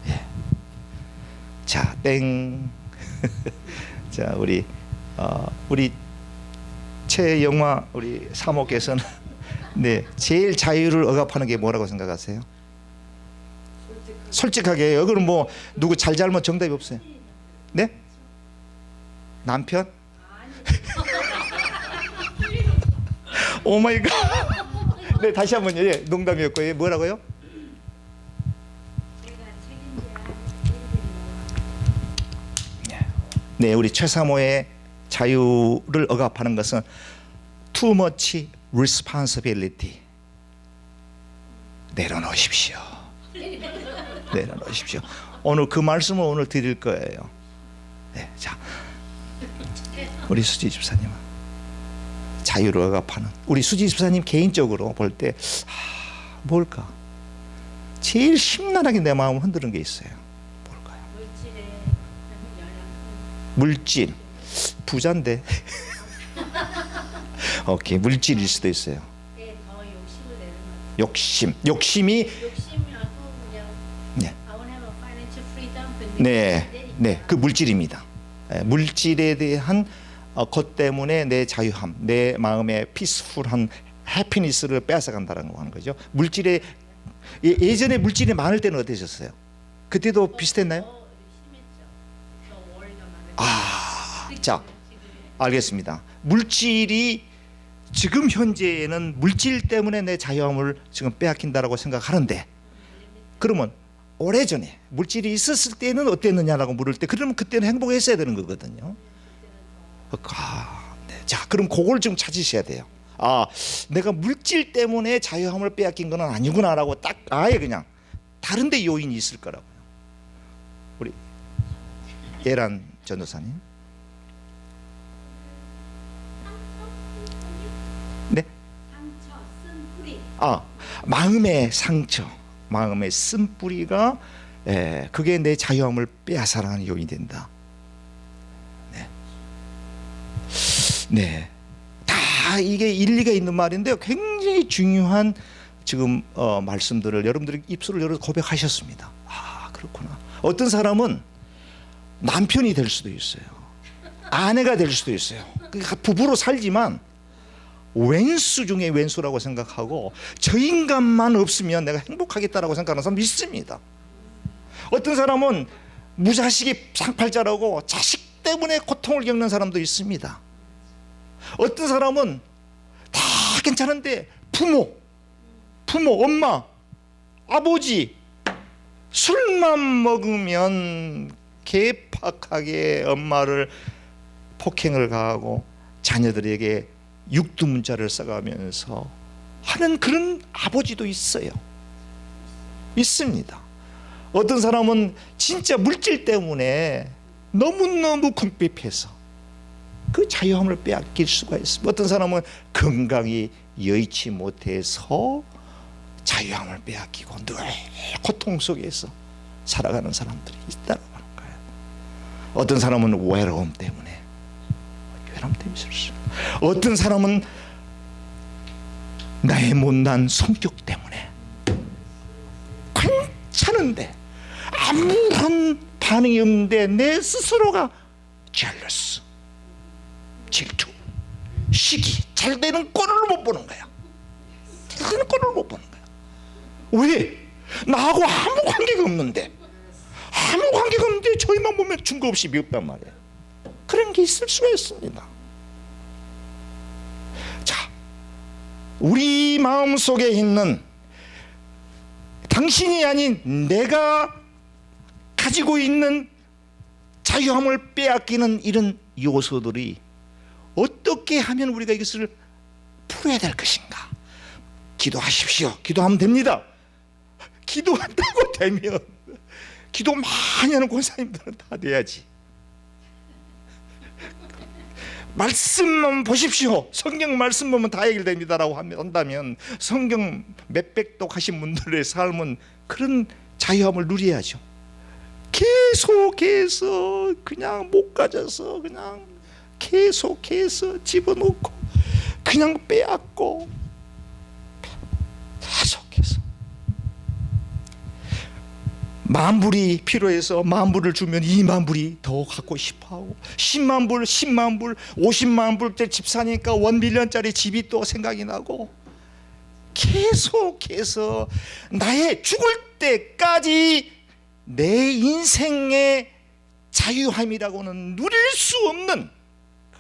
A: 예. 자, 땡. 자, 우리 최영화 우리 사모께서는 네, 제일 자유를 억압하는 게 뭐라고 생각하세요? 솔직하게. 여기는 뭐 누구 잘잘못 정답이 없어요. 네? 남편? 오 마이 갓. 네, 다시 한번요. 예, 농담이었고요. 뭐라고요? 네, 우리 최사모의 자유를 억압하는 것은 too much responsibility. 내려놓으십시오. 내려놓으십시오. 오늘 그 말씀을 오늘 드릴 거예요. 네, 자, 우리 수지 집사님은 자유를 억압하는, 우리 수지 집사님 개인적으로 볼 때 뭘까? 제일 심란하게 내 마음을 흔드는 게 있어요. 뭘까요? 물질. 부자인데. 오케이, 물질일 수도 있어요.
B: 네, 더 욕심을 내는 것 같아요.
A: 욕심이
B: 욕심하고 그냥
A: 네.
B: I want to have a financial freedom.
A: 네, 그 물질입니다. 물질에 대한 것 때문에 내 자유함, 내 마음의 피스풀한 해피니스를 빼앗아간다는 거 하는 거죠. 물질에 예전에 물질이 많을 때는 어떠셨어요? 그때도 비슷했나요?
B: 더 심했죠. 더 월가 많은.
A: 자, 알겠습니다. 물질이 지금 현재에는 물질 때문에 내 자유함을 지금 빼앗긴다라고 생각하는데, 그러면 오래전에 물질이 있었을 때는 어땠느냐라고 물을 때, 그러면 그때는 행복했어야 되는 거거든요. 네. 자, 그럼 그걸 좀 찾으셔야 돼요. 내가 물질 때문에 자유함을 빼앗긴 건 아니구나라고 딱 아예 그냥 다른 데 요인이 있을 거라고요. 우리 예란 전도사님. 네?
B: 상처, 쓴뿌리.
A: 마음의 상처, 마음의 쓴뿌리가 그게 내 자유함을 빼앗아가는 요인이 된다. 네, 다 이게 일리가 있는 말인데요. 굉장히 중요한 지금 말씀들을 여러분들이 입술을 열어 고백하셨습니다. 그렇구나. 어떤 사람은 남편이 될 수도 있어요. 아내가 될 수도 있어요. 그러니까 부부로 살지만 왼수 중에 왼수라고 생각하고 저 인간만 없으면 내가 행복하겠다라고 생각하는 사람 있습니다. 어떤 사람은 무자식이 상팔자라고 자식 때문에 고통을 겪는 사람도 있습니다. 어떤 사람은 다 괜찮은데 부모, 엄마, 아버지 술만 먹으면 개팍하게 엄마를 폭행을 가하고 자녀들에게 육두문자를 써가면서 하는 그런 아버지도 있어요. 있습니다. 어떤 사람은 진짜 물질 때문에 너무너무 궁핍해서 그 자유함을 빼앗길 수가 있습니다. 어떤 사람은 건강이 여의치 못해서 자유함을 빼앗기고 늘 고통 속에서 살아가는 사람들이 있다고 하는 거예요. 어떤 사람은 외로움 때문에 있을 수 있습니다. 어떤 사람은 나의 못난 성격 때문에 괜찮은데 아무런 반응이 없는데 내 스스로가 jealous, 질투, 시기, 잘 되는 꼴을 못 보는 거야. 잘 되는 꼴을 못 보는 거야. 왜? 나하고 아무 관계가 없는데, 아무 관계가 없는데 저희만 보면 증거 없이 미웠단 말이에요. 그런 게 있을 수가 있습니다. 자, 우리 마음속에 있는 당신이 아닌 내가 가지고 있는 자유함을 빼앗기는 이런 요소들이 어떻게 하면 우리가 이것을 풀어야 될 것인가? 기도하십시오. 기도하면 됩니다. 기도한다고 되면, 기도 많이 하는 권사님들은 다 돼야지. 말씀만 보십시오. 성경 말씀 보면 다 해결됩니다라고 한다면 성경 몇백 독 하신 분들의 삶은 그런 자유함을 누려야죠. 계속해서 그냥 못 가져서 그냥 계속해서 집어넣고 그냥 빼앗고 계속해서 만불이 필요해서 만불을 주면 2만불이 더 갖고 싶어하고 10만불, 10만불, 50만불짜리 집 사니까 1밀리언짜리 집이 또 생각이 나고 계속해서 나의 죽을 때까지 내 인생의 자유함이라고는 누릴 수 없는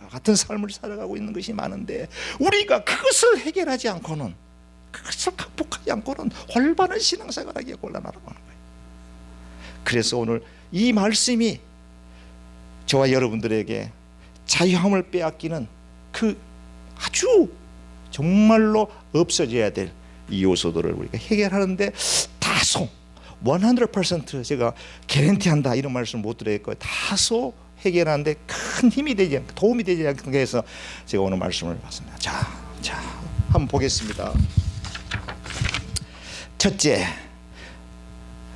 A: 같은 삶을 살아가고 있는 것이 많은데 우리가 그것을 해결하지 않고는 그것을 극복하지 않고는 올바른 신앙생활하기가 곤란하다고 하는 거예요. 그래서 오늘 이 말씀이 저와 여러분들에게 자유함을 빼앗기는 그 아주 정말로 없어져야 될 이 요소들을 우리가 해결하는데 다소 100% 제가 개런티한다 이런 말씀 못 드리겠고요. 다소 해결하는데 큰 힘이 되지 않고 도움이 되지 않게 해서 제가 오늘 말씀을 봤습니다. 자, 한번 보겠습니다. 첫째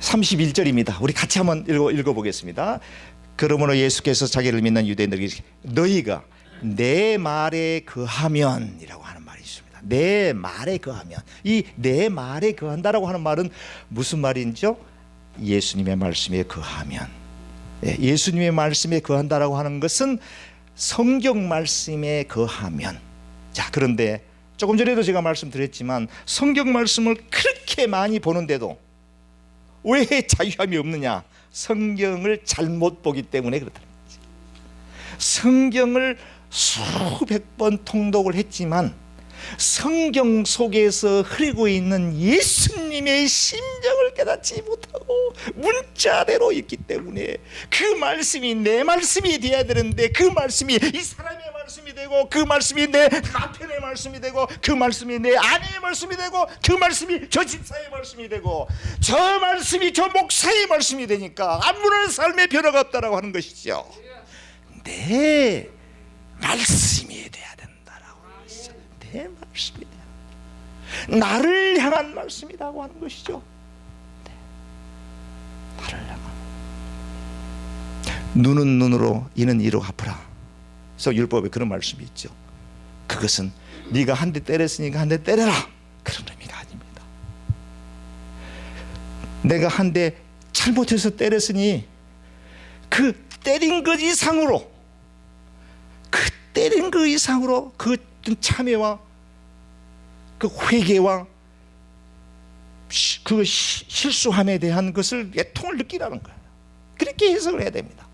A: 31절입니다. 우리 같이 한번 읽어보겠습니다. 그러므로 예수께서 자기를 믿는 유대인들에게 너희가 내 말에 거하면 이라고 하는 말이 있습니다. 내 말에 거하면, 이 내 말에 거한다라고 하는 말은 무슨 말인죠? 예수님의 말씀에 거하면, 예수님의 말씀에 거한다라고 하는 것은 성경 말씀에 거하면. 자, 그런데 조금 전에도 제가 말씀드렸지만 성경 말씀을 그렇게 많이 보는데도 왜 자유함이 없느냐? 성경을 잘못 보기 때문에 그렇다는 거지. 성경을 수백 번 통독을 했지만 성경 속에서 흐르고 있는 예수님의 심정을 깨닫지 못하고 문자대로 읽기 때문에 그 말씀이 내 말씀이 되어야 되는데 그 말씀이 이 사람의 말씀이 되고 그 말씀이 내 남편의 말씀이 되고 그 말씀이 내 아내의 말씀이 되고 그 말씀이 저 집사의 말씀이 되고 저 말씀이 저 목사의 말씀이 되니까 아무런 삶의 변화가 없다라고 하는 것이죠. 내 말씀이 돼야 된다라고 하시죠. 내 말씀이 돼야, 나를 향한 말씀이라고 하는 것이죠. 나를 향한. 눈은 눈으로 이는 이로 갚으라. 그래서 율법에 그런 말씀이 있죠. 그것은 네가 한 대 때렸으니까 한 대 때려라 그런 의미가 아닙니다. 내가 한 대 잘못해서 때렸으니 그 때린 것 이상으로, 그 때린 것 이상으로 그 참회와 그 회개와 그 실수함에 대한 것을 애통을 느끼라는 거예요. 그렇게 해석을 해야 됩니다.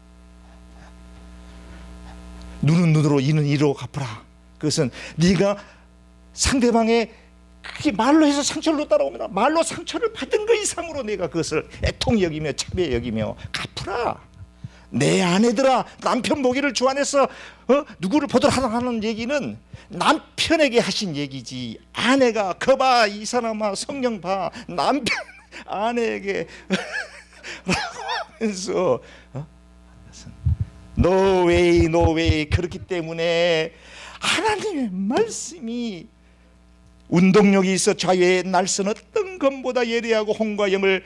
A: 눈은 눈으로 이는 이로 갚으라. 그것은 네가 상대방의 그게 말로 해서 상처를 줬다라고 합니다. 말로 상처를 받은 것 이상으로 내가 그것을 애통 여기며 참회 여기며 갚으라. 내 아내들아 남편 보기를 주 안에서 누구를 보도록 하는 얘기는 남편에게 하신 얘기지, 아내가 거봐 이 사람아 성경 봐 남편 아내에게 라고 하면서 No way, no way. 그렇기 때문에 하나님의 말씀이 운동력이 있어 자유의 날선 어떤 것보다 예리하고 혼과 영을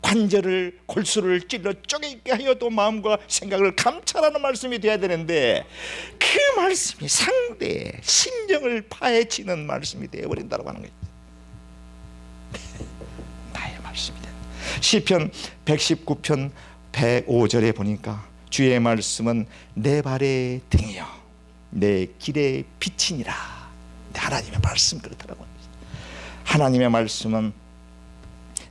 A: 관절을 골수를 찔러 쪼개게 하여 또 마음과 생각을 감찰하는 말씀이 돼야 되는데 그 말씀이 상대의 심정을 파헤치는 말씀이 되어버린다고 하는 거죠. 나의 말씀이 돼. 시편 119편 105절에 보니까 주의 말씀은 내 발의 등이요 내 길의 빛이니라. 하나님의 말씀 그렇다라고 합니다. 하나님의 말씀은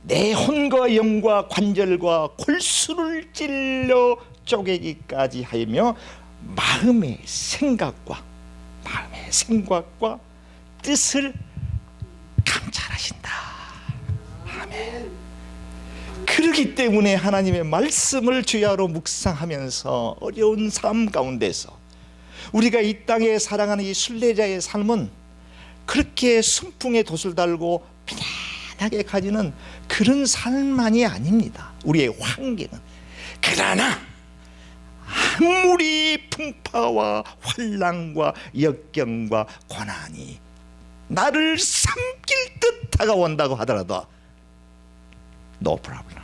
A: 내 혼과 영과 관절과 골수를 찔러 쪼개기까지 하며 마음의 생각과 뜻을 감찰하신다. 아멘. 그렇기 때문에 하나님의 말씀을 주야로 묵상하면서 어려운 삶 가운데서 우리가 이 땅에 살아가는 이 순례자의 삶은 그렇게 순풍에 돛을 달고 편안하게 가지는 그런 삶만이 아닙니다. 우리의 환경은. 그러나 아무리 풍파와 환난과 역경과 고난이 나를 삼킬 듯 다가온다고 하더라도 no problem.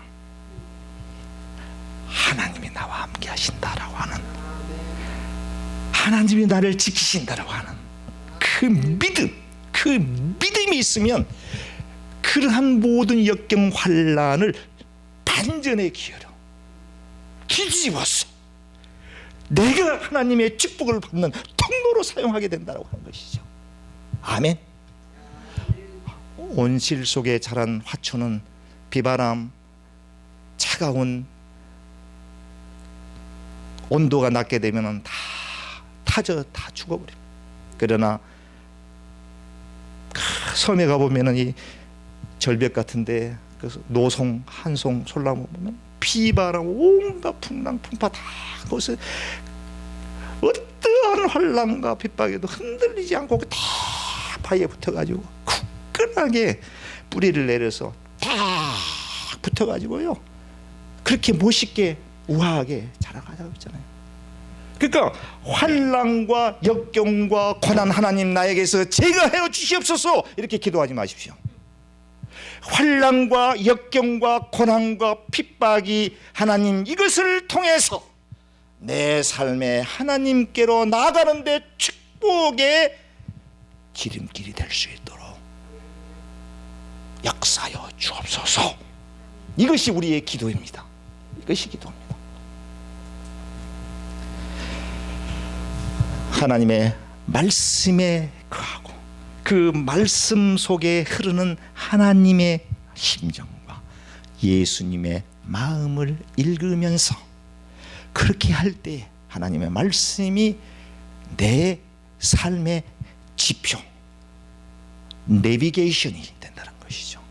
A: 하나님이 나와 함께 하신다라고 하는, 하나님이 나를 지키신다라고 하는 그 믿음이 있으면 그러한 모든 역경 환난을 반전에 기울여 뒤집어서 내가 하나님의 축복을 받는 통로로 사용하게 된다고 하는 것이죠. 아멘. 온실 속에 자란 화초는 비바람, 차가운 온도가 낮게 되면 다 죽어버립니다. 그러나 섬에 가보면 이 절벽 같은데 노송, 한송, 솔나무 보면 비바람, 온갖 풍랑, 풍파 다 거기서 어떠한 환난과 핍박에도 흔들리지 않고 다 바위에 붙어가지고 굳건하게 뿌리를 내려서 딱 붙어가지고요 그렇게 멋있게 우아하게 자라가자고 했잖아요. 그러니까 환난과 역경과 고난 하나님 나에게서 제거하여 주시옵소서 이렇게 기도하지 마십시오. 환난과 역경과 고난과 핍박이 하나님 이것을 통해서 내 삶에 하나님께로 나아가는데 축복의 지름길이 될 수 있도록 역사하여 주옵소서. 이것이 우리의 기도입니다. 이것이 기도입니다. 하나님의 말씀에 거하고 그 말씀 속에 흐르는 하나님의 심정과 예수님의 마음을 읽으면서 그렇게 할 때 하나님의 말씀이 내 삶의 지표, 내비게이션이 된다는 것이죠.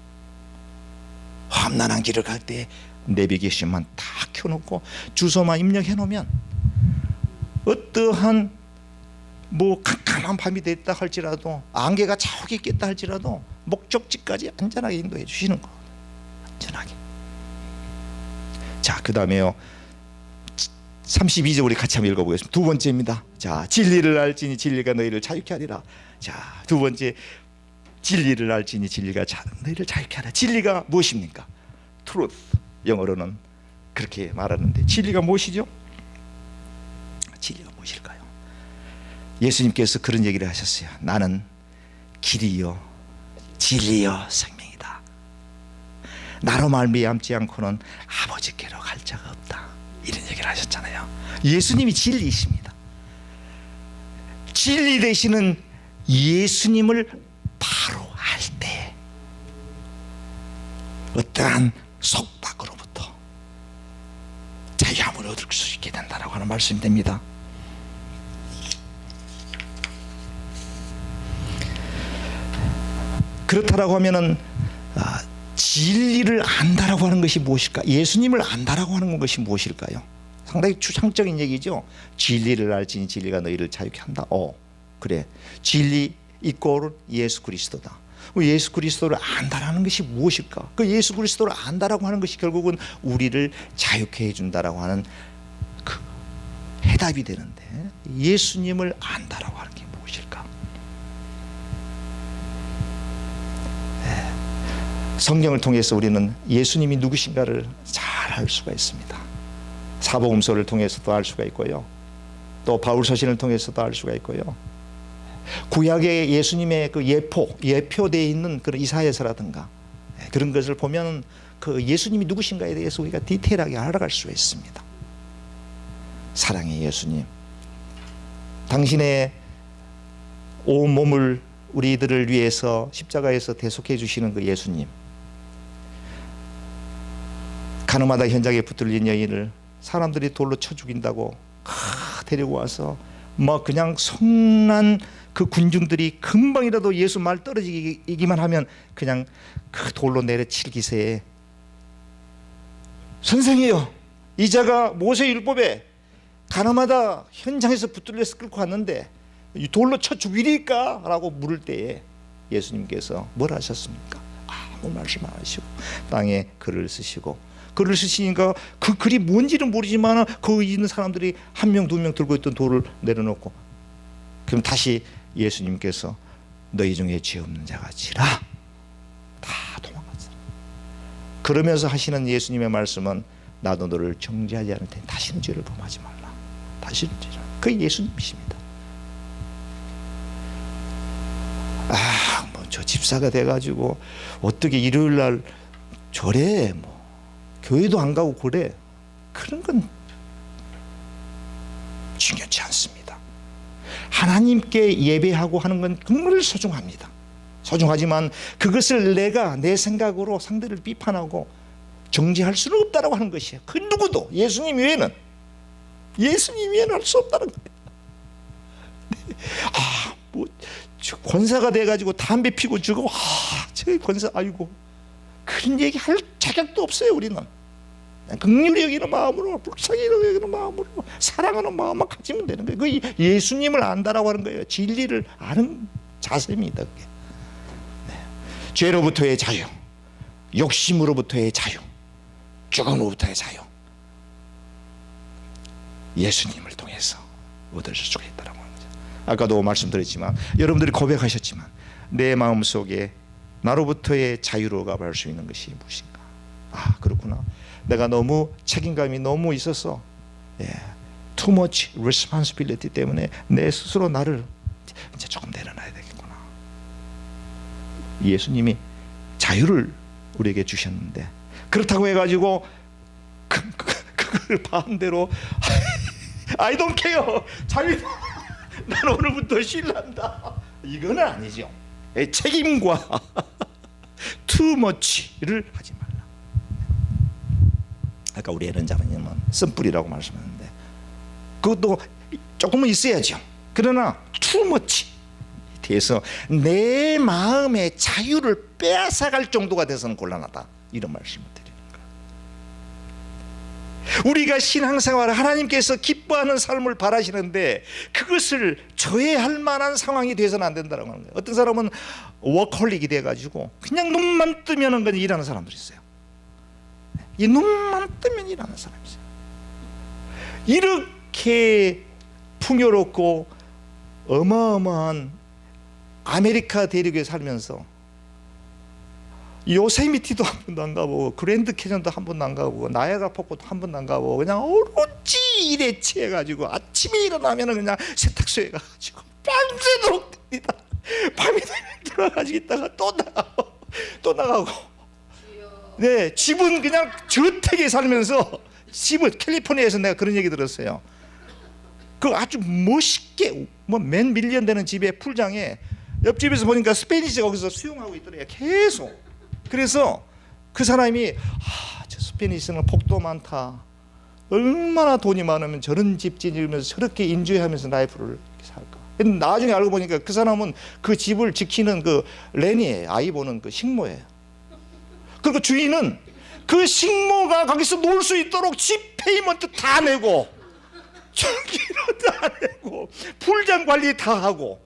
A: 험난한 길을 갈 때 내비게이션만 다 켜놓고 주소만 입력해 놓으면 어떠한 캄캄한 밤이 됐다 할지라도 안개가 자욱이 꼈다 할지라도 목적지까지 안전하게 인도해 주시는 거. 안전하게. 자, 그 다음에요 32절 우리 같이 한번 읽어보겠습니다. 두 번째입니다. 자, 진리를 알지니 진리가 너희를 자유케 하리라. 자, 두 번째, 진리를 알지니 진리가 너희를 자유케 하리라. 진리가 무엇입니까? truth, 영어로는 그렇게 말하는데 진리가 무엇이죠? 진리가 무엇일까요? 예수님께서 그런 얘기를 하셨어요. 나는 길이요 진리요 생명이다. 나로 말미암지 않고는 아버지께로 갈 자가 없다. 이런 얘기를 하셨잖아요. 예수님이 진리이십니다. 진리 되시는 예수님을 바로 알 때 어떠한 속박으로부터 자유함을 얻을 수 있게 된다라고 하는 말씀이 됩니다. 그렇다라고 하면은 진리를 안다라고 하는 것이 무엇일까? 예수님을 안다라고 하는 것이 무엇일까요? 상당히 추상적인 얘기죠. 진리를 알지니 진리가 너희를 자유케 한다. 그래. 진리 이꼴 예수 그리스도다. 예수 그리스도를 안다라는 것이 무엇일까? 그 예수 그리스도를 안다라고 하는 것이 결국은 우리를 자유케 해준다라고 하는 그 해답이 되는데 예수님을 안다라고 하는 게 무엇일까? 성경을 통해서 우리는 예수님이 누구신가를 잘 알 수가 있습니다. 사복음서를 통해서도 알 수가 있고요. 또 바울서신을 통해서도 알 수가 있고요. 구약의 예수님의 그 예표되어 있는 그런 이사야서라든가 그런 것을 보면 그 예수님이 누구신가에 대해서 우리가 디테일하게 알아갈 수 있습니다. 사랑의 예수님, 당신의 온 몸을 우리들을 위해서 십자가에서 대속해 주시는 그 예수님, 가늠하다 현장에 붙들린 여인을 사람들이 돌로 쳐 죽인다고 데리고 와서 뭐 그냥 성난 그 군중들이 금방이라도 예수 말 떨어지기만 하면 그냥 그 돌로 내려칠 기세에, 선생이여, 이자가 모세 율법에 가늠하다 현장에서 붙들려서 끌고 왔는데 돌로 쳐 죽이리까? 라고 물을 때에 예수님께서 뭘 하셨습니까? 아무 말씀 안 하시고 땅에 글을 쓰시고, 글을 쓰시니까 그 글이 뭔지는 모르지만 거기 있는 사람들이 한 명, 두 명 들고 있던 돌을 내려놓고, 그럼 다시 예수님께서 너희 중에 죄 없는 자가 지라, 다 도망갔어요. 그러면서 하시는 예수님의 말씀은 나도 너를 정죄하지 않을 테니 다시는 죄를 범하지 말라. 다시는 죄를. 그게 예수님이십니다. 뭐 저 집사가 돼가지고 어떻게 일요일 날 절에 뭐 교회도 안 가고 그래, 그런 건 중요치 않습니다. 하나님께 예배하고 하는 건 정말 소중합니다. 소중하지만 그것을 내가 내 생각으로 상대를 비판하고 정죄할 수는 없다라고 하는 것이에요. 그 누구도 예수님 외에는 할 수 없다는 거예요. 뭐 권사가 돼가지고 담배 피고 죽어, 저 권사, 아이고, 그런 얘기 할 자격도 없어요. 우리는 긍휼히 여기는 마음으로, 불쌍히 여기는 마음으로, 사랑하는 마음만 가지면 되는 거예요. 그 예수님을 안다라고 하는 거예요. 진리를 아는 자세입니다. 그게. 죄로부터의 자유, 욕심으로부터의 자유, 죽음으로부터의 자유, 예수님을 통해서 얻을 수가 있다라고 하는 거죠. 아까도 말씀드렸지만, 여러분들이 고백하셨지만, 내 마음속에 나로부터의 자유로 가볼 수 있는 것이 무엇인가? 그렇구나, 내가 너무 책임감이 너무 있어서, too much responsibility 때문에 내 스스로 나를 이제 조금 내려놔야 되겠구나. 예수님이 자유를 우리에게 주셨는데, 그렇다고 해가지고 그걸 반대로 I don't care, 자유다, 난 오늘부터 쉴란다, 이건 아니죠. 책임과 too much를 하지 말라. 아까 우리 에렌 자매님은 쓴뿌리라고 말씀하셨는데 그것도 조금은 있어야죠. 그러나 too much 대해서 내 마음의 자유를 빼앗아갈 정도가 돼서는 곤란하다, 이런 말씀을 드리는 거예요. 우리가 신앙생활을 하나님께서 기뻐하는 삶을 바라시는데 그것을 저해할 만한 상황이 돼서는 안 된다는 거예요. 어떤 사람은 워커홀릭이 돼가지고 그냥 눈만 뜨면 그냥 일하는 사람들이 있어요. 이 눈만 뜨면 일하는 사람이 있어요. 이렇게 풍요롭고 어마어마한 아메리카 대륙에 살면서 요세미티도 한 번도 안 가보고, 그랜드 캐년도 한 번도 안 가보고, 나야가라 폭포도 한 번도 안 가보고, 그냥 오로지 일에 취해가지고 아침에 일어나면 그냥 세탁소에 가가지고 밤새도록 됩니다. 밤이 되면 들어가지고 있다가 또 나가고. 네, 집은 그냥 저택에 살면서, 집은 캘리포니아에서 내가 그런 얘기 들었어요. 그 아주 멋있게 뭐 맨 밀리언 되는 집에 풀장에 옆집에서 보니까 스페니시 거기서 수영하고 있더래요, 계속. 그래서 그 사람이 저 스페니시는 복도 많다, 얼마나 돈이 많으면 저런 집 지으면서 저렇게 인조해하면서 라이프를 이렇게 살까. 근데 나중에 알고 보니까 그 사람은 그 집을 지키는 그 렌이에요. 아이 보는 그 식모예요. 그리고 주인은 그 식모가 거기서 놀 수 있도록 집 페이먼트 다 내고, 전기료 다 내고, 풀장 관리 다 하고,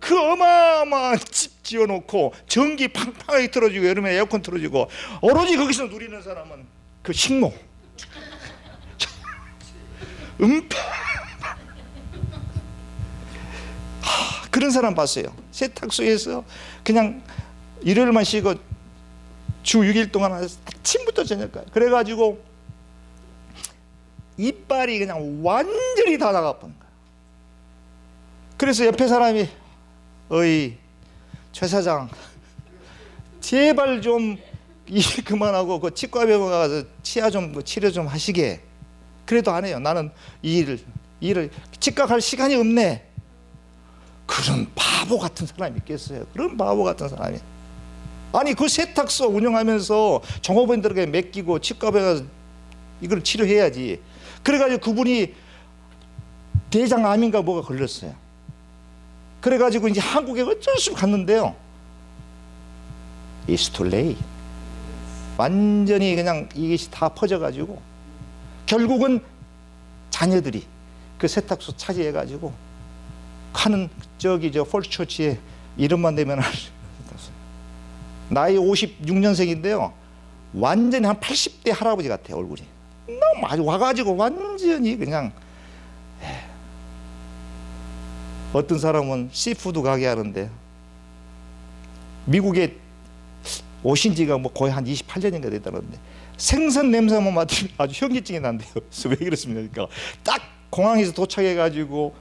A: 그 어마어마한 집 지어놓고 전기 팡팡하게 틀어주고, 여름에 에어컨 틀어주고, 오로지 거기서 누리는 사람은 그 식모. 그런 사람 봤어요. 세탁소에서 그냥 일요일만 쉬고 주 6일 동안 아침부터 저녁까지. 그래가지고 이빨이 그냥 완전히 다 나가버린 거야. 그래서 옆에 사람이 어이 최 사장, 제발 좀 일 그만하고 그 치과병원 가서 치아 좀 치료 좀 하시게. 그래도 안 해요. 나는 이 일을 치과 갈 시간이 없네. 그런 바보 같은 사람이 있겠어요? 그런 바보 같은 사람이. 아니 그 세탁소 운영하면서 종업원들에게 맡기고 치과병원 가서 이걸 치료해야지. 그래가지고 그분이 대장암인가 뭐가 걸렸어요. 그래가지고 이제 한국에 어쩔 수 없이 갔는데요. It's too late. 완전히 그냥 이것이 다 퍼져가지고 결국은 자녀들이 그 세탁소 차지해가지고 가는 저기 저 폴처치에 이름만 대면 나이 56년생인데요. 완전히 한 80대 할아버지 같아요. 얼굴이 너무 아주 와가지고 완전히 그냥. 어떤 사람은 시푸드 가게 하는데 미국에 오신 지가 뭐 거의 한 28년인가 됐다는데 생선 냄새만 맡으면 아주 현기증이 난대요. 그래서 왜 그렇습니까? 그러니까 딱 공항에서 도착해가지고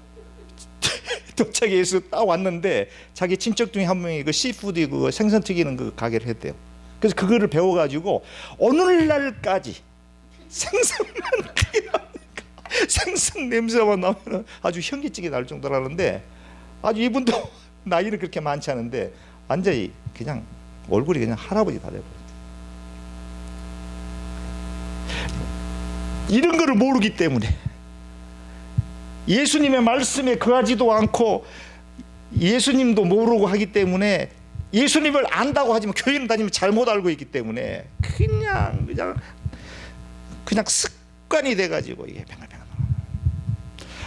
A: 도착해서 딱 왔는데 자기 친척 중에 한 명이 그 시푸드 그 생선 튀기는 그 가게를 했대요. 그래서 그거를 배워가지고 오늘날까지 생선만 튀기라니까 생선 냄새만 나면 아주 현기증이 날 정도라는데 아주 이분도 나이는 그렇게 많지 않은데 완전히 그냥 얼굴이 그냥 할아버지 다 돼버렸어요. 이런 거를 모르기 때문에 예수님의 말씀에 거하지도 않고 예수님도 모르고 하기 때문에 예수님을 안다고 하지만 교회는 다니면 잘못 알고 있기 때문에 그냥 습관이 돼가지고 이게 뱅글뱅글.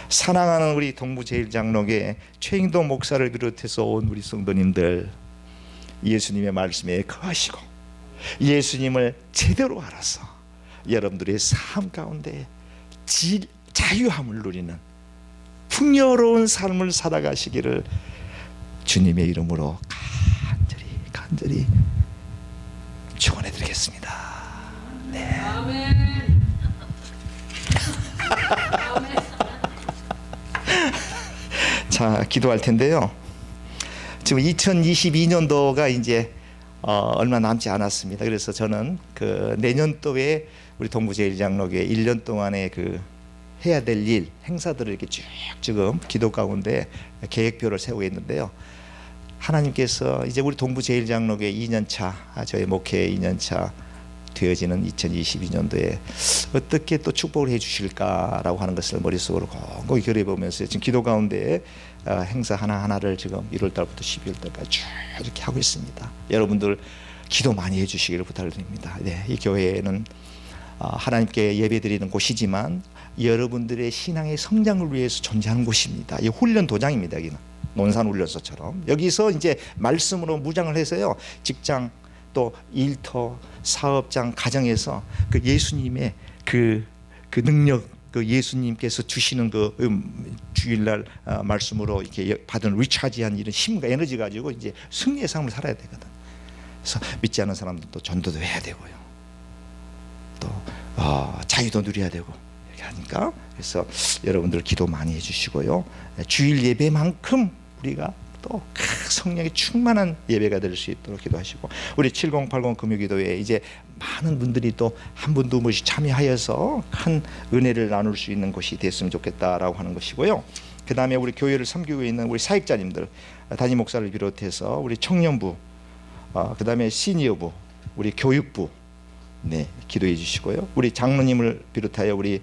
A: 사랑하는 우리 동부제일장로회 최인도 목사를 비롯해서 온 우리 성도님들, 예수님의 말씀에 거하시고 예수님을 제대로 알아서 여러분들의 삶 가운데 자유함을 누리는 풍요로운 삶을 살아가시기를 주님의 이름으로 간절히 축원해 드리겠습니다. 네.
C: 아멘.
A: 자, 기도할 텐데요. 지금 2022년도가 이제 얼마 남지 않았습니다. 그래서 저는 그 내년도에 우리 동부제일장로교회 1년 동안의 그 해야 될 일, 행사들을 이렇게 쭉 지금 기도 가운데 계획표를 세우고 있는데요. 하나님께서 이제 우리 동부제일장로교회 2년차, 저희 목회 2년차 되어지는 2022년도에 어떻게 또 축복을 해 주실까라고 하는 것을 머릿속으로 곰곰이 겨뤄보면서 지금 기도 가운데 행사 하나하나를 지금 1월달부터 12월달까지 쭉 이렇게 하고 있습니다. 여러분들 기도 많이 해 주시기를 부탁드립니다. 네, 이 교회는 하나님께 예배드리는 곳이지만 여러분들의 신앙의 성장을 위해서 존재하는 곳입니다. 이 훈련 도장입니다. 여기는 논산훈련소처럼 여기서 이제 말씀으로 무장을 해서요, 직장 또 일터, 사업장, 가정에서 그 예수님의 그 능력, 그 예수님께서 주시는 그 주일날 말씀으로 이렇게 받은 리차지한 이런 힘과 에너지 가지고 이제 승리의 삶을 살아야 되거든. 그래서 믿지 않는 사람들도 전도도 해야 되고요, 또 자유도 누려야 되고 이렇게 하니까, 그래서 여러분들 기도 많이 해주시고요, 주일 예배만큼 우리가 또 성령이 충만한 예배가 될 수 있도록 기도하시고, 우리 7080 금요기도회에 이제 많은 분들이 또 한 분도 한 분씩 참여하여서 큰 은혜를 나눌 수 있는 곳이 됐으면 좋겠다라고 하는 것이고요. 그 다음에 우리 교회를 섬기고 있는 우리 사역자님들, 담임 목사를 비롯해서 우리 청년부, 그 다음에 시니어부, 우리 교육부, 네, 기도해 주시고요. 우리 장로님을 비롯하여 우리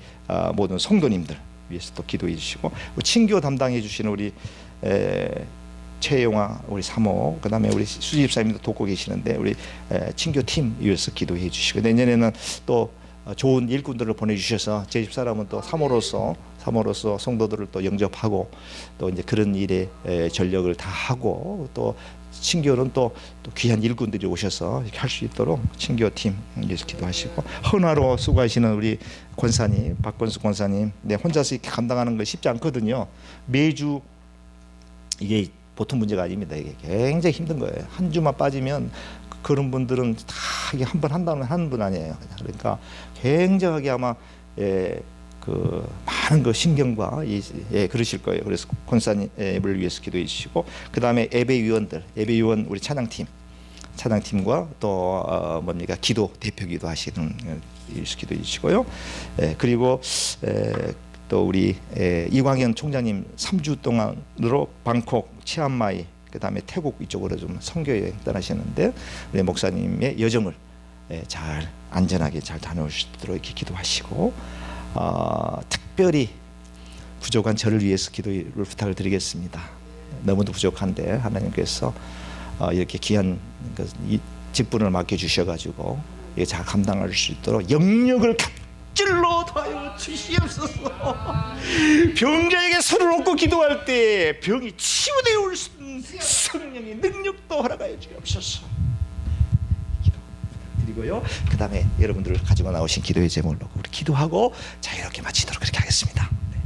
A: 모든 성도님들 위해서 또 기도해 주시고, 친교 담당해 주시는 우리 최영화 우리 사모, 그 다음에 우리 수집사님도 돕고 계시는데 우리 친교팀 위해서 기도해 주시고, 내년에는 또 좋은 일꾼들을 보내주셔서 제 집사람은 또 사모로서 성도들을 또 영접하고 또 이제 그런 일에 전력을 다 하고, 또 친교는 또 귀한 일꾼들이 오셔서 이렇게 할 수 있도록 친교팀 위해서 기도하시고, 헌화로 수고하시는 우리 권사님, 박권수 권사님, 네, 혼자서 이렇게 감당하는 거 쉽지 않거든요. 매주 이게 보통 문제가 아닙니다. 이게 굉장히 힘든 거예요. 한 주만 빠지면 그런 분들은 다 이게 한 번 한다면 하는 분 아니에요. 그러니까 굉장하게 아마 그 많은 그 신경과 그러실 거예요. 그래서 권사님을 위해서 기도해 주시고, 그 다음에 예배위원 우리 찬양팀 찬양팀과 또 뭡니까 기도 대표기도 하시는 기도이시고요. 그리고 또 우리 이광현 총장님 3주 동안으로 방콕, 치안마이, 그다음에 태국 이쪽으로 좀 선교 여행 떠나셨는데 우리 목사님의 여정을 잘 안전하게 잘 다녀올 수 있도록 이렇게 기도하시고 특별히 부족한 저를 위해서 기도를 부탁을 드리겠습니다. 너무도 부족한데 하나님께서 이렇게 귀한 이 직분을 맡겨 주셔가지고 잘 감당할 수 있도록 영역을 갑질로 더하여 주시옵소서. 병자에게 손을 얹고 기도할 때 병이 치유되어 올 수 있는 성령의 능력도 허락하여 주옵소서. 기도드리고요. 그 다음에 여러분들 가지고 나오신 기도의 제목을 놓고 우리 기도하고 자유롭게 마치도록 그렇게 하겠습니다.
B: 네.